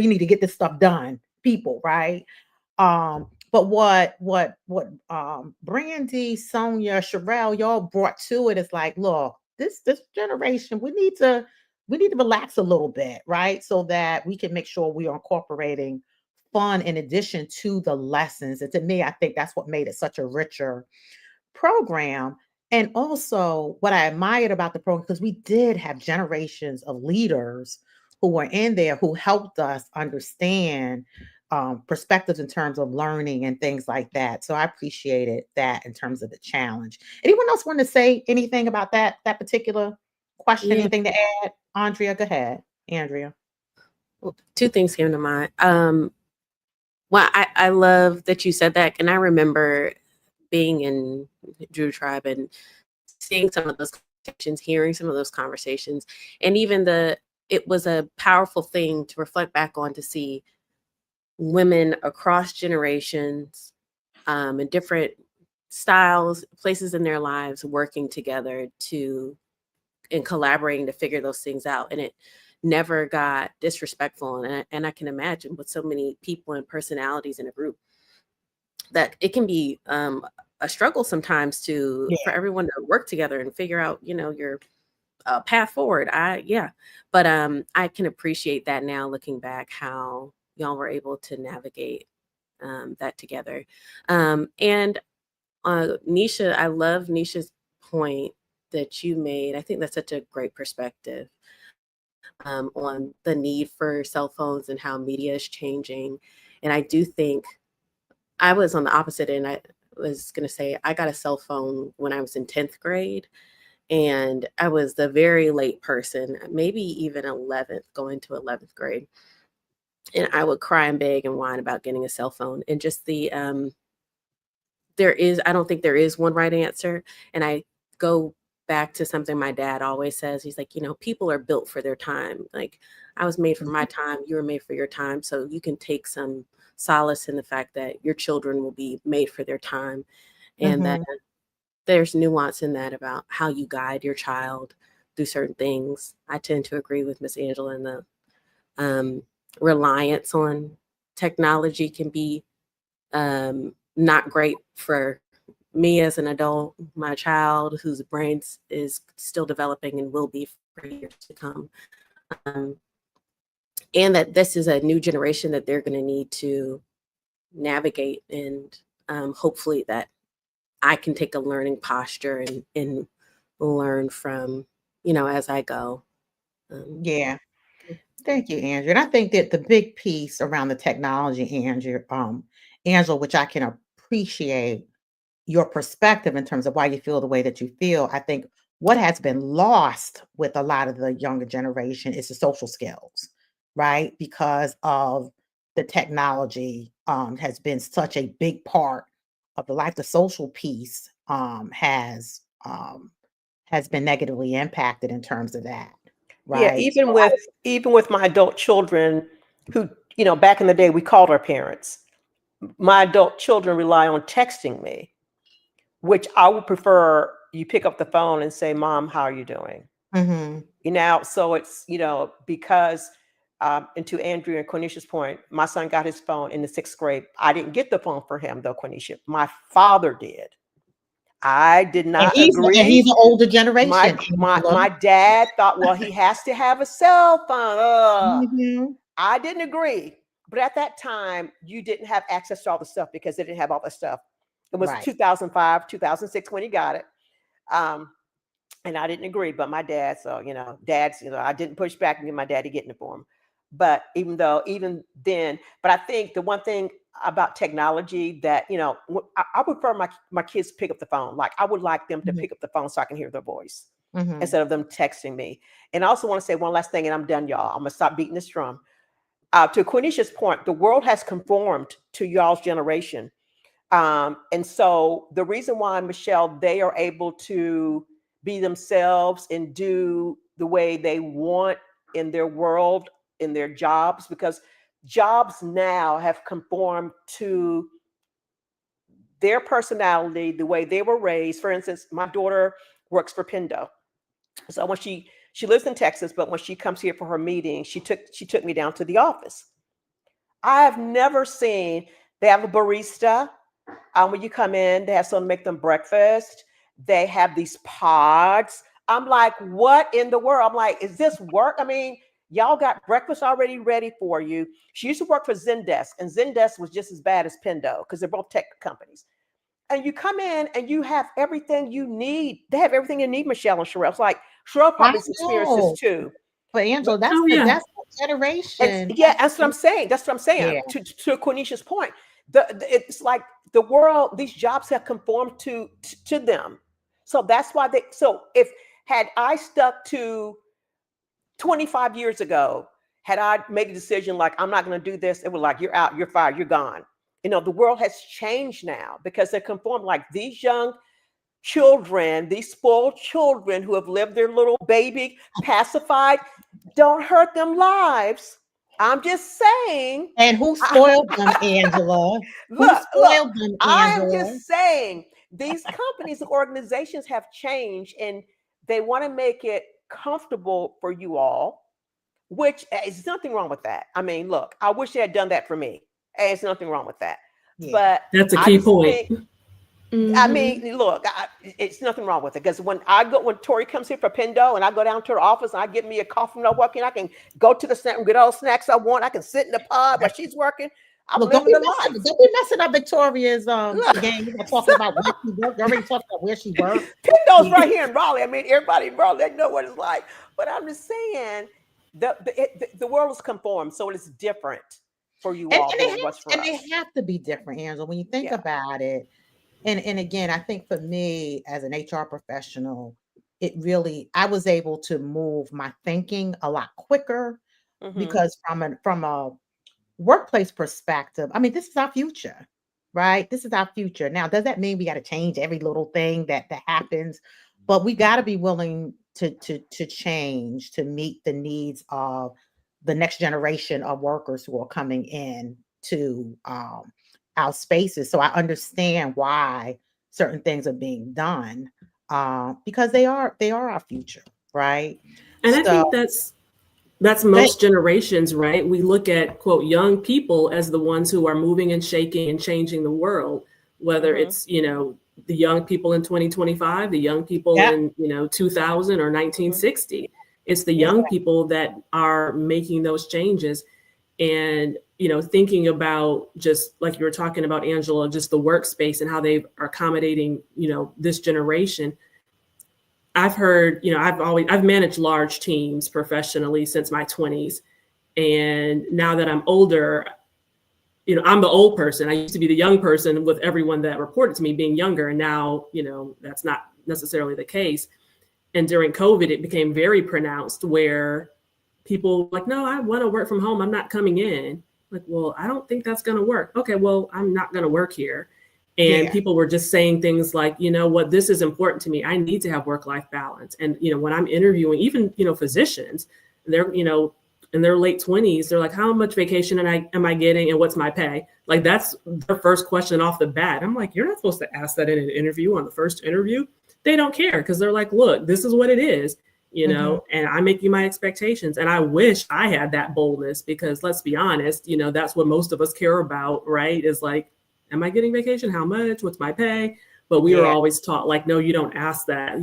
need to get this stuff done, people, right? But what Brandy, Sonia, Sherelle, y'all brought to it is like, look, this generation, we need to relax a little bit, right? So that we can make sure we are incorporating fun in addition to the lessons. And to me, I think that's what made it such a richer program. And also, what I admired about the program, because we did have generations of leaders who were in there who helped us understand perspectives in terms of learning and things like that. So I appreciated that in terms of the challenge. Anyone else want to say anything about that particular question? Yeah. Anything to add? Andrea, go ahead. Andrea. Well, two things came to mind. Well, I love that you said that. And I remember being in Drew Tribe and seeing some of those conversations, hearing some of those conversations, and even it was a powerful thing to reflect back on, to see women across generations, and different styles, places in their lives, working together and collaborating to figure those things out. And it never got disrespectful. And I can imagine with so many people and personalities in a group that it can be a struggle sometimes for everyone to work together and figure out, your path forward. But I can appreciate that now, looking back, how y'all were able to navigate that together. And Nisha, I love Nisha's point that you made. I think that's such a great perspective on the need for cell phones and how media is changing. And I do think I was on the opposite end. I was going to say I got a cell phone when I was in 10th grade. And I was the very late person, maybe even 11th, going to 11th grade. And I would cry and beg and whine about getting a cell phone. And just I don't think there is one right answer. And I go back to something my dad always says. He's like, people are built for their time. Like, I was made for my time. You were made for your time. So you can take some solace in the fact that your children will be made for their time. And that there's nuance in that about how you guide your child through certain things. I tend to agree with Miss Angela in the reliance on technology can be not great for me as an adult, my child whose brain is still developing and will be for years to come. And that this is a new generation that they're going to need to navigate, and hopefully that I can take a learning posture and learn from, as I go. Yeah. Thank you, Andrew. And I think that the big piece around the technology, Angela, which I can appreciate your perspective in terms of why you feel the way that you feel. I think what has been lost with a lot of the younger generation is the social skills, right? Because of the technology has been such a big part of the life. The social piece has been negatively impacted in terms of that, Yeah, right? even with my adult children who, back in the day we called our parents. My adult children rely on texting me, which I would prefer you pick up the phone and say, "Mom, how are you doing?" Mhm. So it's, because and to Andrea and Quenisha's point, my son got his phone in the 6th grade. I didn't get the phone for him though, Quenisha. My father did. I did And not he's agree. an older generation, My dad thought, well, he has to have a cell phone. Mhm. I didn't agree. But at that time, you didn't have access to all the stuff because they didn't have all the stuff. It was Right. 2005, 2006 when he got it. And I didn't agree, but my dad, dads, I didn't push back and get my daddy getting it for him. But even then, but I think the one thing about technology that, I would prefer my kids to pick up the phone. Like I would like them to pick up the phone so I can hear their voice instead of them texting me. And I also want to say one last thing, and I'm done, y'all. I'm gonna stop beating this drum. To Quenisha's point, the world has conformed to y'all's generation. And so the reason why, Michelle, they are able to be themselves and do the way they want in their world, in their jobs, because jobs now have conformed to their personality, the way they were raised. For instance, my daughter works for Pendo. So when she lives in Texas, but when she comes here for her meeting, she took me down to the office. I have never seen, they have a barista. When you come in, they have someone make them breakfast. They have these pods. I'm like, what in the world? I'm like, is this work? I mean, y'all got breakfast already ready for you. She used to work for Zendesk, and Zendesk was just as bad as Pendo because they're both tech companies. And you come in and you have everything you need. They have everything you need, Michelle and Sherelle. It's like Sherelle probably experienced this too. But Angela, that's Oh, the yeah. that's the generation. That's what I'm saying. That's what I'm saying. Yeah. To Quenisha's point, it's like the world. These jobs have conformed to them. So that's why they. So if had I stuck to 25 years ago, had I made a decision like I'm not going to do this, it was like you're out, you're fired, you're gone. The world has changed now because they conform. Like these young children, these spoiled children who have lived their little baby pacified, don't hurt them lives. I'm just saying. And who spoiled them, Angela? Look, them, I am Angela? just saying these companies and organizations have changed and they want to make it comfortable for you all, which is nothing wrong with that. I mean, look, I wish they had done that for me. There's nothing wrong with that. Yeah. But That's a key point. I mean, look, it's nothing wrong with it because when Tori comes here for Pendo and I go down to her office and I get me a coffee and I'm working, I can go to the snack and get all the snacks I want. I can sit in the pod while she's working. I'm living the life. Don't be messing up Victoria's game. We're talking about where she worked. You already talked about where she worked. Pendo's right here in Raleigh. I mean, everybody in Raleigh, they know what it's like. But I'm just saying the world has conformed, so it's different for you all than it was for us. And they have to be different, Angela, when you think about it. And again, I think for me as an HR professional, I was able to move my thinking a lot quicker because from a workplace perspective, I mean, this is our future, right? This is our future. Now, does that mean we got to change every little thing that happens? But we got to be willing to change to meet the needs of the next generation of workers who are coming in to our spaces. So I understand why certain things are being done because they are our future, right? And I think that's most generations, right? We look at, quote, young people as the ones who are moving and shaking and changing the world, whether it's, the young people in 2025, the young people in, 2000 or 1960. It's the young people that are making those changes. And, thinking about, just like you were talking about, Angela, just the workspace and how they are accommodating, this generation. I've heard, I've managed large teams professionally since my 20s. And now that I'm older, I'm the old person. I used to be the young person with everyone that reported to me being younger. And now, that's not necessarily the case. And during COVID, it became very pronounced where people like, no, I want to work from home. I'm not coming in. Like, well, I don't think that's going to work. Okay, well, I'm not going to work here. And people were just saying things like, you know what, this is important to me. I need to have work-life balance. And, when I'm interviewing, even, physicians, they're, in their late 20s, they're like, how much vacation am I getting and what's my pay? Like, that's their first question off the bat. I'm like, you're not supposed to ask that in an interview on the first interview. They don't care because they're like, look, this is what it is. And I make you my expectations. And I wish I had that boldness because let's be honest, that's what most of us care about, right? Is like, am I getting vacation? How much? What's my pay? But we were always taught like, no, you don't ask that,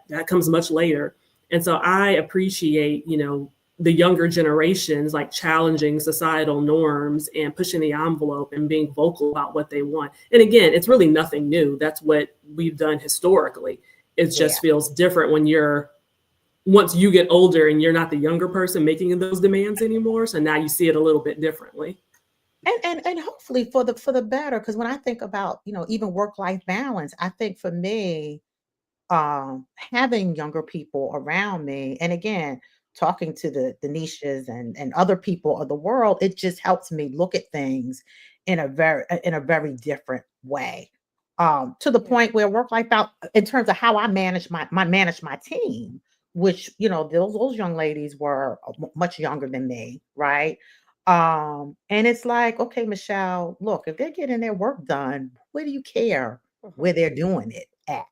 that comes much later. And so I appreciate, the younger generations like challenging societal norms and pushing the envelope and being vocal about what they want. And again, it's really nothing new. That's what we've done historically. It just feels different when once you get older and you're not the younger person making those demands anymore. So now you see it a little bit differently. And hopefully for the better, because when I think about, even work-life balance, I think for me, having younger people around me, and again, talking to the niches and other people of the world, it just helps me look at things in a very different way. To the point where work-life balance, in terms of how I manage my team, which those young ladies were much younger than me, right? And it's like, okay, Michelle, look, if they're getting their work done, where do you care where they're doing it at?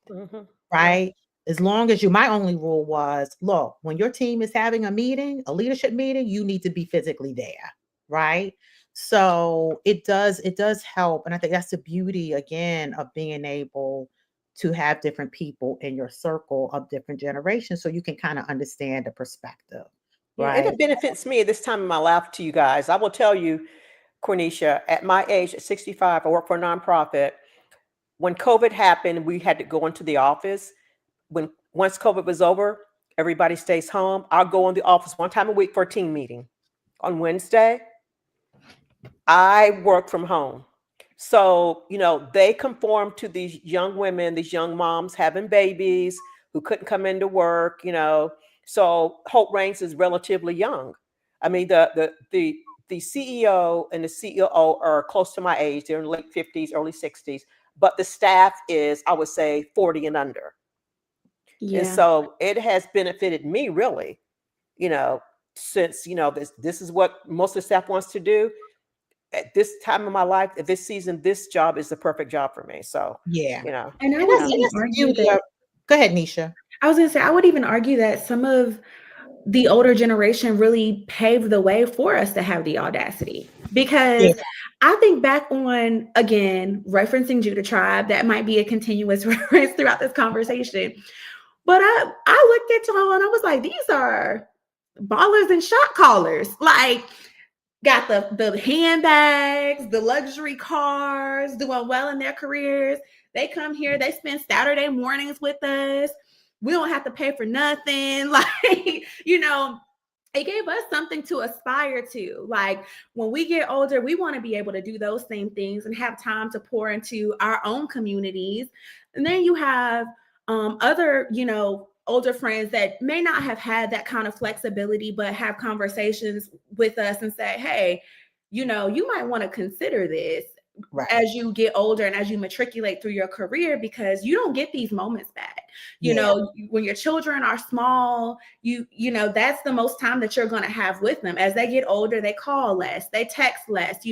Right? As long as my only rule was, look, when your team is having a leadership meeting, you need to be physically there. Right. So it does help. And I think that's the beauty again of being able to have different people in your circle of different generations so you can kind of understand the perspective. Yeah, Right. it benefits me at this time in my life to you guys. I will tell you, Cornisha, at my age, at 65, I work for a nonprofit. When COVID happened, we had to go into the office. Once COVID was over, everybody stays home. I'll go in the office one time a week for a team meeting. On Wednesday, I work from home. So, they conform to these young women, these young moms having babies who couldn't come into work, So Hope Raines is relatively young. I mean, the CEO and the CEO are close to my age. They're in late 50s, early 60s. But the staff is, I would say, 40 and under. Yeah. And so it has benefited me really, since, this is what most of the staff wants to do. At this time of my life, at this season, this job is the perfect job for me. So, Yeah. And I And would that's even the argue beauty that of. Go ahead, Nisha. I was going to say, I would even argue that some of the older generation really paved the way for us to have the audacity. Because I think back on, again, referencing Judah Tribe, that might be a continuous reference throughout this conversation. But I looked at y'all and I was like, these are ballers and shot callers. Like, got the handbags, the luxury cars, doing well in their careers. They come here, they spend Saturday mornings with us. We don't have to pay for nothing. Like, it gave us something to aspire to. Like, when we get older, we want to be able to do those same things and have time to pour into our own communities. And then you have other, older friends that may not have had that kind of flexibility, but have conversations with us and say, hey, you might want to consider this as you get older and as you matriculate through your career, because you don't get these moments back. When your children are small, that's the most time that you're going to have with them. As they get older, they call less, they text less,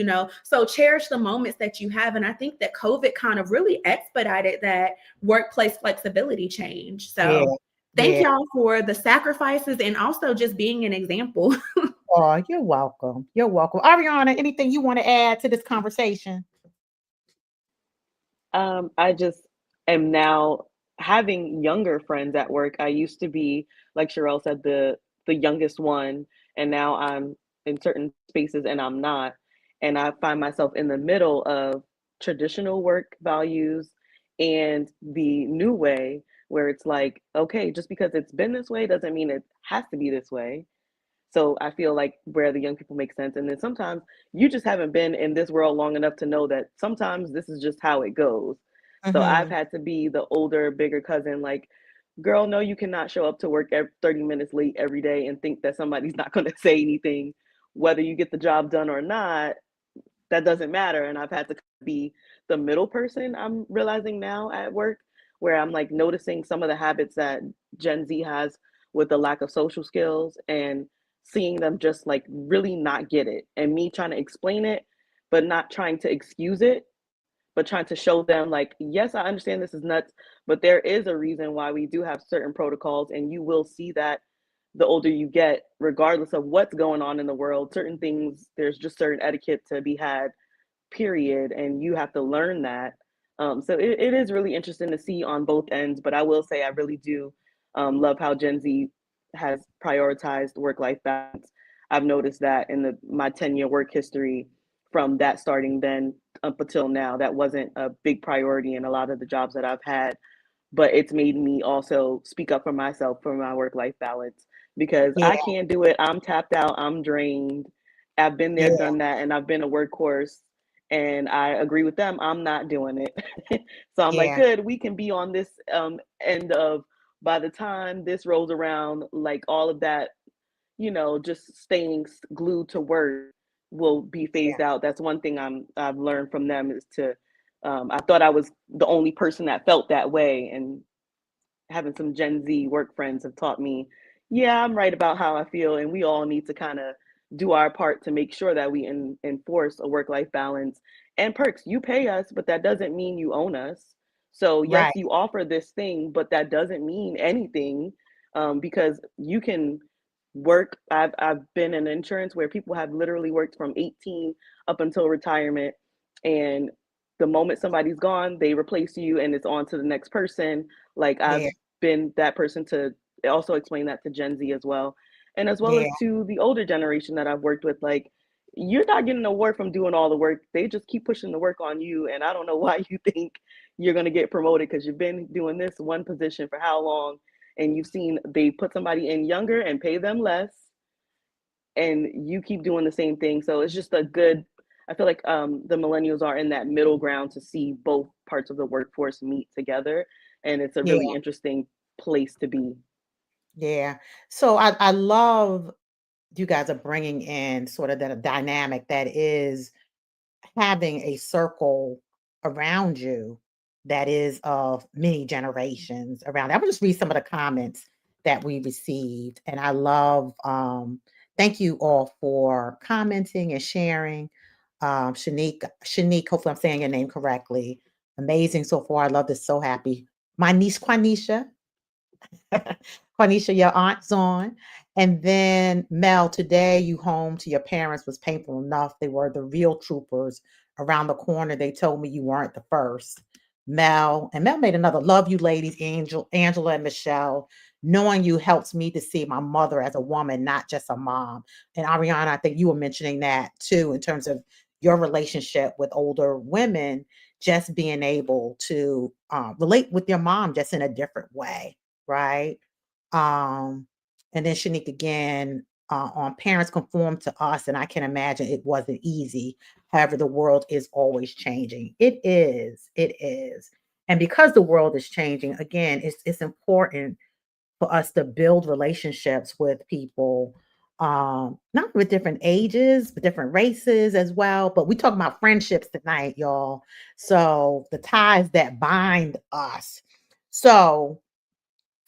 so cherish the moments that you have. And I think that COVID kind of really expedited that workplace flexibility change. So thank y'all for the sacrifices and also just being an example. Oh, you're welcome. You're welcome. Ariana, anything you want to add to this conversation? I just am now having younger friends at work. I used to be, like Sherelle said, the youngest one, and now I'm in certain spaces and I'm not. And I find myself in the middle of traditional work values and the new way, where it's like, okay, just because it's been this way doesn't mean it has to be this way. So I feel like where the young people make sense. And then sometimes you just haven't been in this world long enough to know that sometimes this is just how it goes. So I've Mm-hmm. had to be the older, bigger cousin, like, girl, no, you cannot show up to work 30 minutes late every day and think that somebody's not going to say anything. Whether you get the job done or not, that doesn't matter. And I've had to be the middle person, I'm realizing now at work, where I'm like noticing some of the habits that Gen Z has with the lack of social skills and seeing them just like really not get it. And me trying to explain it, but not trying to excuse it, but trying to show them like, yes, I understand this is nuts, but there is a reason why we do have certain protocols. And you will see that the older you get, regardless of what's going on in the world, certain things, there's just certain etiquette to be had, period. And you have to learn that. So it is really interesting to see on both ends. But I will say, I really do love how Gen Z has prioritized work-life balance. I've noticed that in my 10-year work history, from that starting then up until now, that wasn't a big priority in a lot of the jobs that I've had. But it's made me also speak up for myself for my work-life balance, because Yeah, I can't do it. I'm tapped out. I'm drained. I've been there, yeah, done that, and I've been a workhorse. And I agree with them. I'm not doing it. So I'm like, yeah, good. We can be on this end of, by the time this rolls around, like all of that, just staying glued to work will be yeah, phased out. That's one thing I've learned from them, is to, I thought I was the only person that felt that way, and having some Gen Z work friends have taught me, yeah, I'm right about how I feel, and we all need to kind of do our part to make sure that we enforce a work-life balance and perks. You pay us, but that doesn't mean you own us. So yes, right, you offer this thing, but that doesn't mean anything, because you can work. I've been in insurance where people have literally worked from 18 up until retirement, and the moment somebody's gone, they replace you, and it's on to the next person. Like, I've yeah, been that person to also explain that to Gen Z as well. And as well yeah, as to the older generation that I've worked with, like, you're not getting an award from doing all the work. They just keep pushing the work on you. And I don't know why you think you're going to get promoted, because you've been doing this one position for how long? And you've seen they put somebody in younger and pay them less, and you keep doing the same thing. So it's just a good, I feel like the millennials are in that middle ground to see both parts of the workforce meet together. And it's a yeah, really interesting place to be. yeah. So I love you guys are bringing in sort of that dynamic that is having a circle around you that is of many generations around. I will just read some of the comments that we received, and I love. Thank you all for commenting and sharing. Shanique, hopefully I'm saying your name correctly. Amazing so far. I love this. So happy. My niece Quanisha, Quanisha, your aunt's on. And then Mel, today you home to your parents was painful enough. They were the real troopers around the corner. They told me you weren't the first. Mel, and Mel made another love you ladies, Angela and Michelle. Knowing you helps me to see my mother as a woman, not just a mom. And Ariana, I think you were mentioning that too, in terms of your relationship with older women, just being able to relate with your mom just in a different way, right? Um, and then Shanique again on parents conform to us, and I can imagine it wasn't easy. However, the world is always changing. It is. And because the world is changing, again, it's important for us to build relationships with people, not with different ages, but different races as well. But we talk about friendships tonight, y'all. So the ties that bind us. So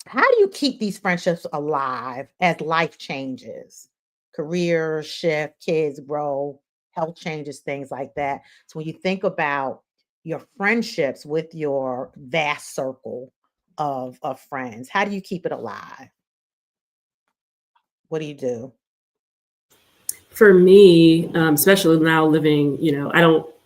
how do you keep these friendships alive as life changes? Career shift, kids grow, health changes, things like that. So when you think about your friendships with your vast circle of friends, how do you keep it alive? What do you do? For me, especially now living,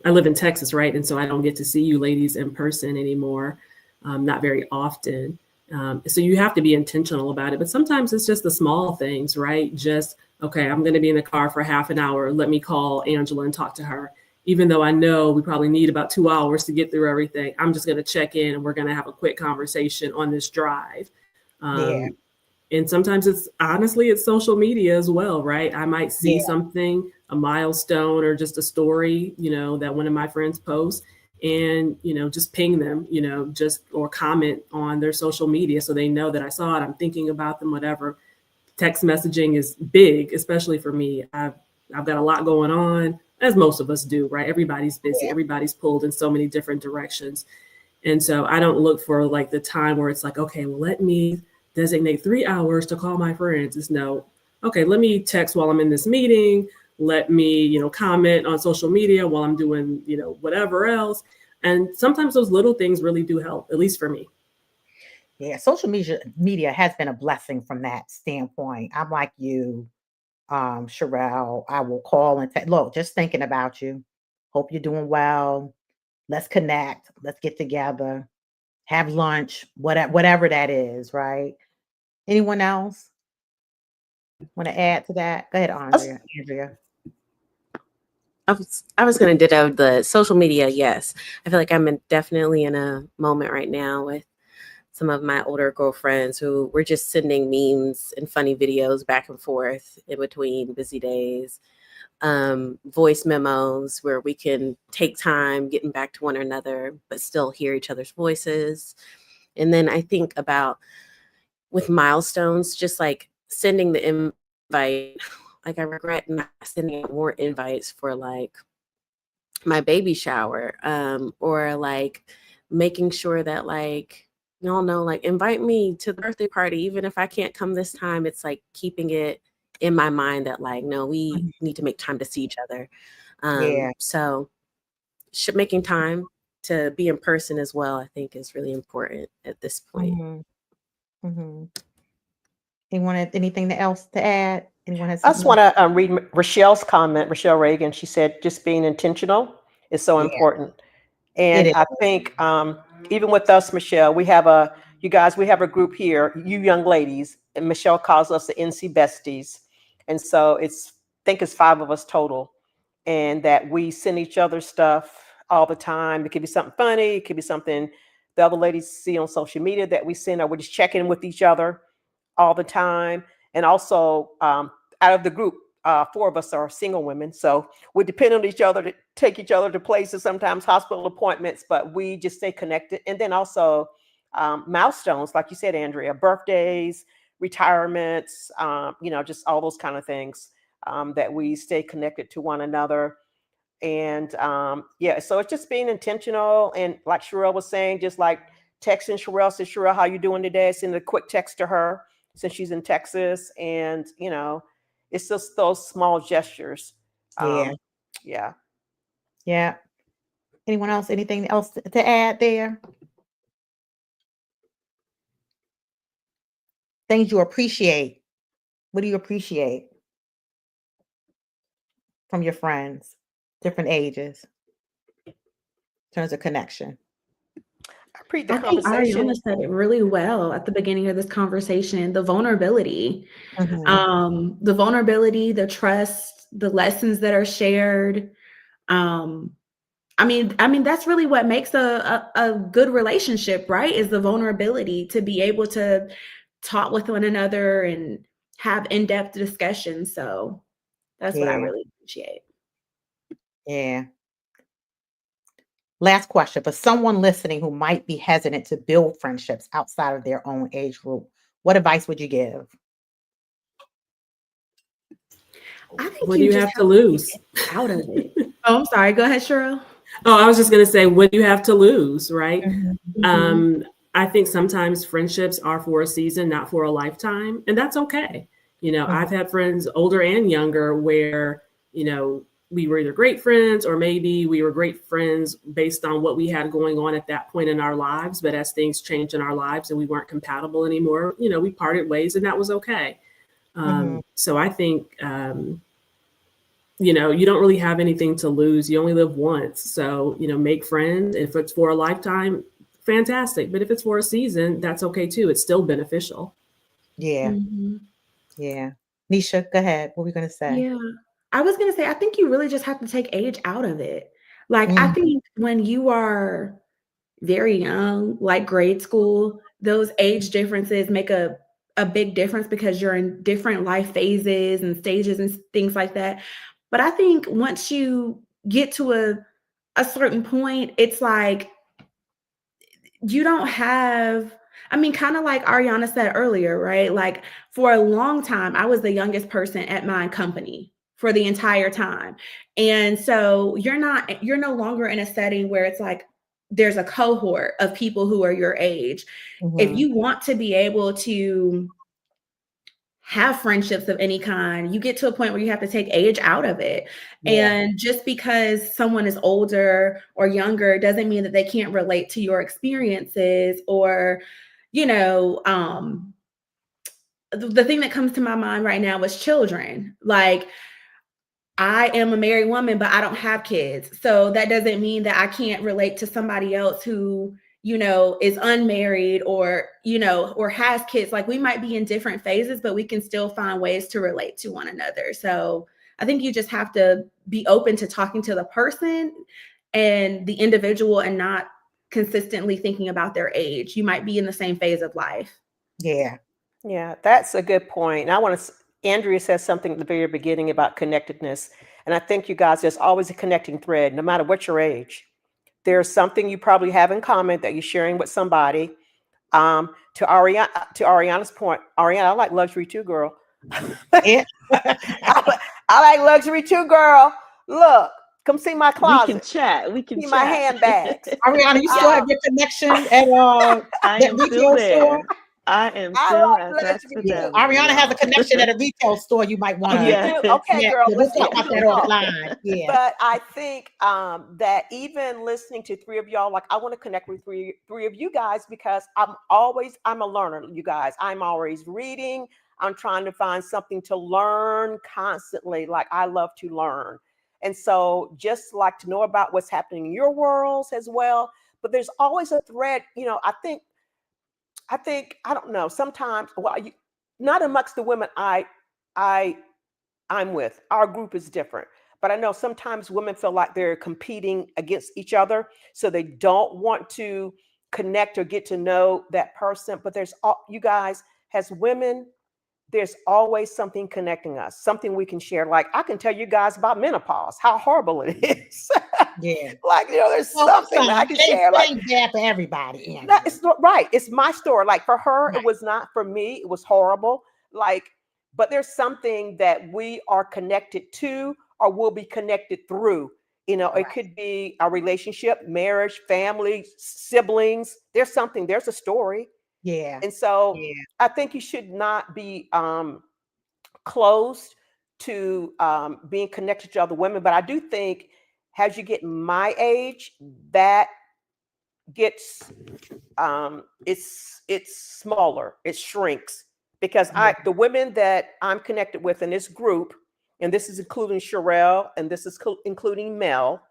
I live in Texas, right? And so I don't get to see you ladies in person anymore, not very often. So you have to be intentional about it. But sometimes it's just the small things, right? Just, okay, I'm going to be in the car for half an hour. Let me call Angela and talk to her. Even though I know we probably need about 2 hours to get through everything, I'm just going to check in and we're going to have a quick conversation on this drive. And sometimes it's social media as well, right? I might see something, a milestone or just a story, that one of my friends posts, and, just ping them, or comment on their social media so they know that I saw it, I'm thinking about them, whatever. Text messaging is big, especially for me. I've got a lot going on, as most of us do, right? Everybody's busy. Everybody's pulled in so many different directions. And so I don't look for like the time where it's like, okay, well, let me designate 3 hours to call my friends. It's no, okay, let me text while I'm in this meeting. Let me, comment on social media while I'm doing, whatever else. And sometimes those little things really do help, at least for me. Yeah, social media has been a blessing from that standpoint. I'm like you, Sherelle. I will call and look, just thinking about you. Hope you're doing well. Let's connect. Let's get together. Have lunch. Whatever that is, right? Anyone else want to add to that? Go ahead, Andrea. I was going to ditto the social media. Yes. I feel like I'm definitely in a moment right now with some of my older girlfriends who we're just sending memes and funny videos back and forth in between busy days. Voice memos where we can take time getting back to one another, but still hear each other's voices. And then I think about with milestones, just like sending the invite. Like I regret not sending out more invites for like my baby shower, or like making sure that like, y'all know, like invite me to the birthday party, even if I can't come this time. It's like keeping it in my mind that like, no, we need to make time to see each other. So making time to be in person as well, I think is really important at this point. Anyone have anything else to add? Anyone has? I just want to read Rochelle's comment. Rochelle Reagan. She said, "Just being intentional is so important." And I think even with us, Michelle, we have a group here, you young ladies, and Michelle calls us the NC Besties, and so I think it's 5 of us total, and that we send each other stuff all the time. It could be something funny, it could be something the other ladies see on social media that we send, or we're just checking with each other all the time. And also, out of the group, 4 of us are single women, so we depend on each other to take each other to places, sometimes hospital appointments, but we just stay connected. And then also milestones, like you said, Andrea, birthdays, retirements, just all those kind of things, that we stay connected to one another. And so it's just being intentional. And like Sherelle was saying, just like texting Sherelle, said, Sherelle, how you doing today? Send a quick text to her since she's in Texas. And, it's just those small gestures. Yeah. Anyone else? Anything else to add there? Things you appreciate. What do you appreciate from your friends, different ages, in terms of connection? I think Ariana said it really well at the beginning of this conversation. The vulnerability, the trust, the lessons that are shared. I mean, that's really what makes a good relationship, right? Is the vulnerability to be able to talk with one another and have in-depth discussions. So that's what I really appreciate. Last question, for someone listening who might be hesitant to build friendships outside of their own age group, what advice would you give? I think what do you have to lose out of it? Oh, I'm sorry. Go ahead, Cheryl. Oh, I was just going to say, what do you have to lose, right? I think sometimes friendships are for a season, not for a lifetime, and that's okay. I've had friends older and younger where, we were either great friends or maybe we were great friends based on what we had going on at that point in our lives. But as things changed in our lives and we weren't compatible anymore, we parted ways, and that was okay. So I think, you don't really have anything to lose. You only live once. So, make friends. If it's for a lifetime, fantastic. But if it's for a season, that's okay too. It's still beneficial. Yeah. Mhm. Yeah. Nisha, go ahead. What were we going to say? Yeah. I was going to say, I think you really just have to take age out of it. Like, I Mm. think when you are very young, like grade school, those age differences make a big difference because you're in different life phases and stages and things like that. But I think once you get to a certain point, it's like you don't have, I mean, kind of like Ariana said earlier, right? Like for a long time, I was the youngest person at my company for the entire time. And so you're no longer in a setting where it's like there's a cohort of people who are your age. If Mhm. you want to be able to have friendships of any kind, you get to a point where you have to take age out of it. Yeah. And just because someone is older or younger doesn't mean that they can't relate to your experiences or, you know, the thing that comes to my mind right now is children. Like, I am a married woman, but I don't have kids. So that doesn't mean that I can't relate to somebody else who, you know, is unmarried or, you know, or has kids. Like we might be in different phases, but we can still find ways to relate to one another. So I think you just have to be open to talking to the person and the individual and not consistently thinking about their age. You might be in the same phase of life. Yeah. Yeah, that's a good point. And I want to, Andrea said something at the very beginning about connectedness. And I think you guys, there's always a connecting thread, no matter what your age. There's something you probably have in common that you're sharing with somebody. To Ariana's point, Ariana, I like luxury too, girl. Yeah. I like luxury too, girl. Look, come see my We can closet. chat. We can See my chat. handbags. Ariana, you still have your connection at I that am still retail store? there. I am I still like at That's for luxury Yeah. too. them, Ariana has a y'all. connection at a retail store you might want Oh, you to. Yes. do? Okay, Yeah. girl. Yeah, we'll Let's talk get about that we'll talk. offline. Yeah. But I think that even listening to three of y'all, like I want to connect with three of you guys because I'm a learner, you guys. I'm always reading. I'm trying to find something to learn constantly. Like I love to learn. And so just like to know about what's happening in your worlds as well. But there's always a thread, I don't know, sometimes not amongst the women I I'm with. Our group is different. But I know sometimes women feel like they're competing against each other. So they don't want to connect or get to know that person. But you guys, as women, there's always something connecting us, something we can share. Like I can tell you guys about menopause, how horrible it is. Yeah. Like, there's Well, something that I can share. Like, ain't bad for everybody. no, Andrea. it's not right. It's my story. Like for her, Right. it was not. For me, it was horrible. Like, but there's something that we are connected to or will be connected through. It Right. could be a relationship, marriage, family, siblings. There's a story. Yeah. And so Yeah. I think you should not be closed to being connected to other women. But I do think as you get my age, that gets it's smaller, it shrinks because Yeah. the women that I'm connected with in this group, and this is including Sherelle, and this is including Mel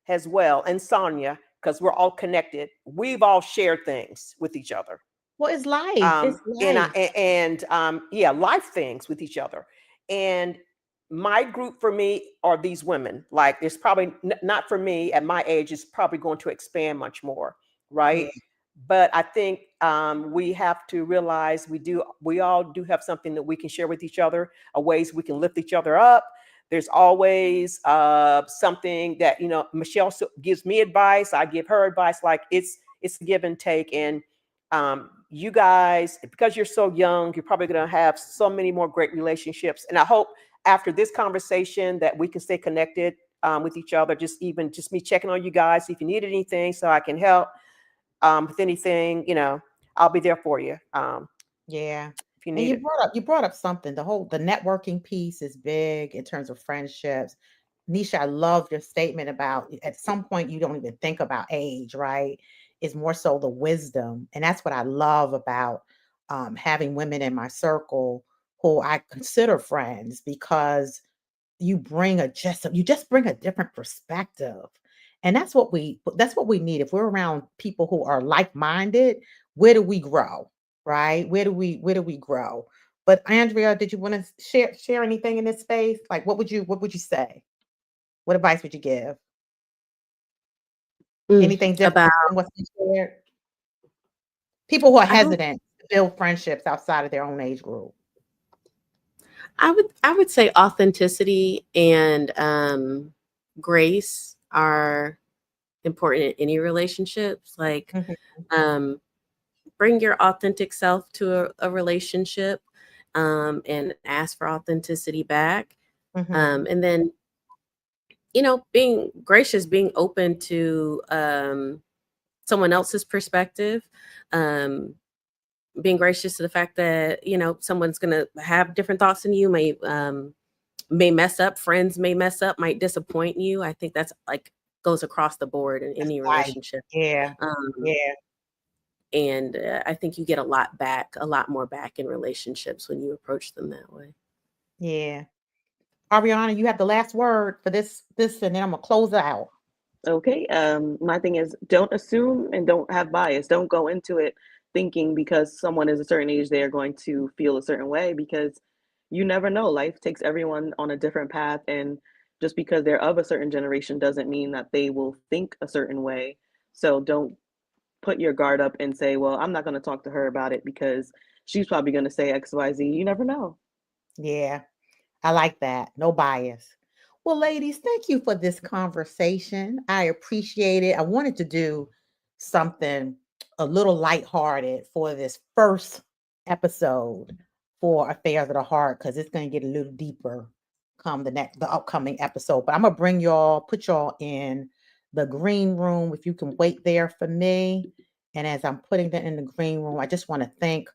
as well, and Sonia, because we're all connected. We've all shared things with each other. Well, it's life. It's life. Life things with each other. And my group for me are these women. Like, it's probably not for me at my age, it's probably going to expand much more, right? Yeah. But I think we have to realize we all do have something that we can share with each other, ways we can lift each other up. There's always something that, Michelle gives me advice, I give her advice. Like it's a give and take. And you guys, because you're so young, you're probably going to have so many more great relationships. And I hope after this conversation that we can stay connected with each other. Just me checking on you guys, see if you need anything so I can help with anything, I'll be there for you. Yeah. If you And need it. you brought up something. The networking piece is big in terms of friendships. Nisha, I love your statement about at some point you don't even think about age, right? It's more so the wisdom. And that's what I love about having women in my circle who I consider friends because you just bring a different perspective. And that's what we need. If we're around people who are like-minded, where do we grow? Right? Where do we grow? But Andrea, did you want to share anything in this space? Like what would you say? What advice would you give? Anything different About than what's been shared? People who are I don't hesitant to build friendships outside of their own age group. I would say authenticity and grace are important in any relationships. Like Mhm. bring your authentic self to a relationship and ask for authenticity back. Mhm. And then, being gracious, being open to someone else's perspective, um, being gracious to the fact that, someone's going to have different thoughts than you, may mess up, friends may mess up, might disappoint you. I think that's like goes across the board in That's any right. relationship. Yeah. Um, Yeah. and I think you get a lot more back in relationships when you approach them that way. Yeah. Ariana, you have the last word for this, and then I'm gonna close it out. Okay. My thing is don't assume and don't have bias. Don't go into it thinking because someone is a certain age, they are going to feel a certain way because you never know. Life takes everyone on a different path. And just because they're of a certain generation doesn't mean that they will think a certain way. So don't put your guard up and say, well, I'm not going to talk to her about it because she's probably going to say XYZ. You never know. Yeah. I like that. No bias. Well, ladies, thank you for this conversation. I appreciate it. I wanted to do something a little lighthearted for this first episode for Affairs of the Heart because it's going to get a little deeper come the upcoming episode. But I'm gonna put y'all in the green room if you can wait there for me. And as I'm putting them in the green room, I just want to thank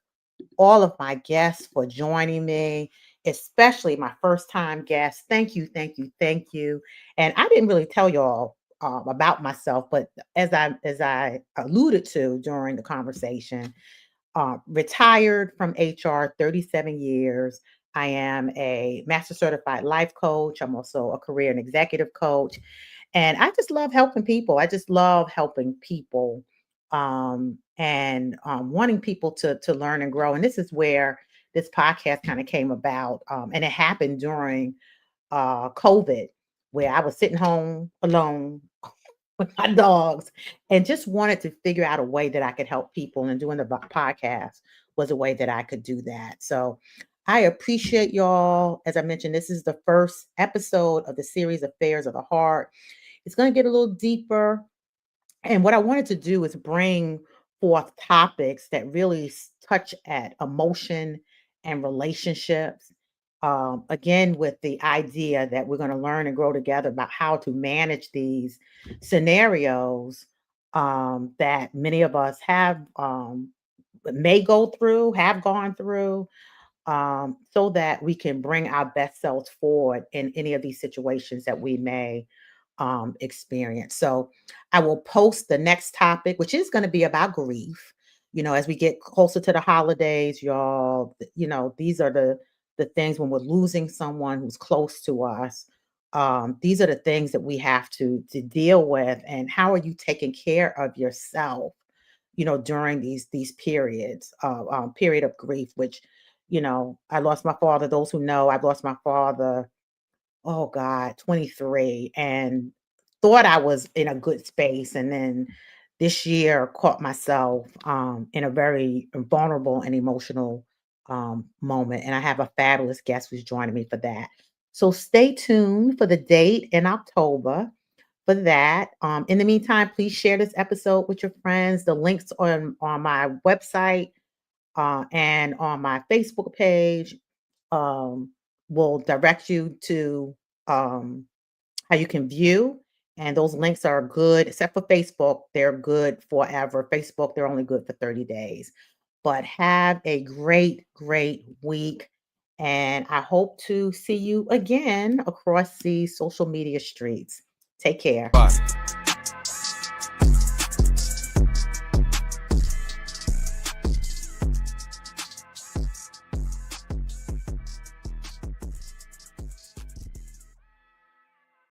all of my guests for joining me, especially my first time guests. Thank you, thank you, thank you. And I didn't really tell y'all about myself, but as I alluded to during the conversation, retired from HR, 37 years. I am a master certified life coach. I'm also a career and executive coach. And I just love helping people. I just love helping people and wanting people to learn and grow. And this is where this podcast kind of came about. And it happened during COVID, where I was sitting home alone with my dogs and just wanted to figure out a way that I could help people. And doing the podcast was a way that I could do that. So I appreciate y'all. As I mentioned, this is the first episode of the series Affairs of the Heart. It's going to get a little deeper. And what I wanted to do is bring forth topics that really touch at emotion and relationships. Again, with the idea that we're going to learn and grow together about how to manage these scenarios that many of us may go through, have gone through, so that we can bring our best selves forward in any of these situations that we may experience. So I will post the next topic, which is going to be about grief. As we get closer to the holidays, y'all, these are the things when we're losing someone who's close to us. These are the things that we have to deal with. And how are you taking care of yourself? During these periods, period of grief, which, I lost my father. Those who know, I've lost my father, oh God, 23, and thought I was in a good space. And then this year caught myself in a very vulnerable and emotional moment. And I have a fabulous guest who's joining me for that. So stay tuned for the date in October for that. In the meantime, please share this episode with your friends. The links on my website and on my Facebook page um, will direct you to how you can view. And those links are good, except for Facebook, they're good forever. Facebook, they're only good for 30 days. But have a great, great week. And I hope to see you again across the social media streets. Take care. Bye.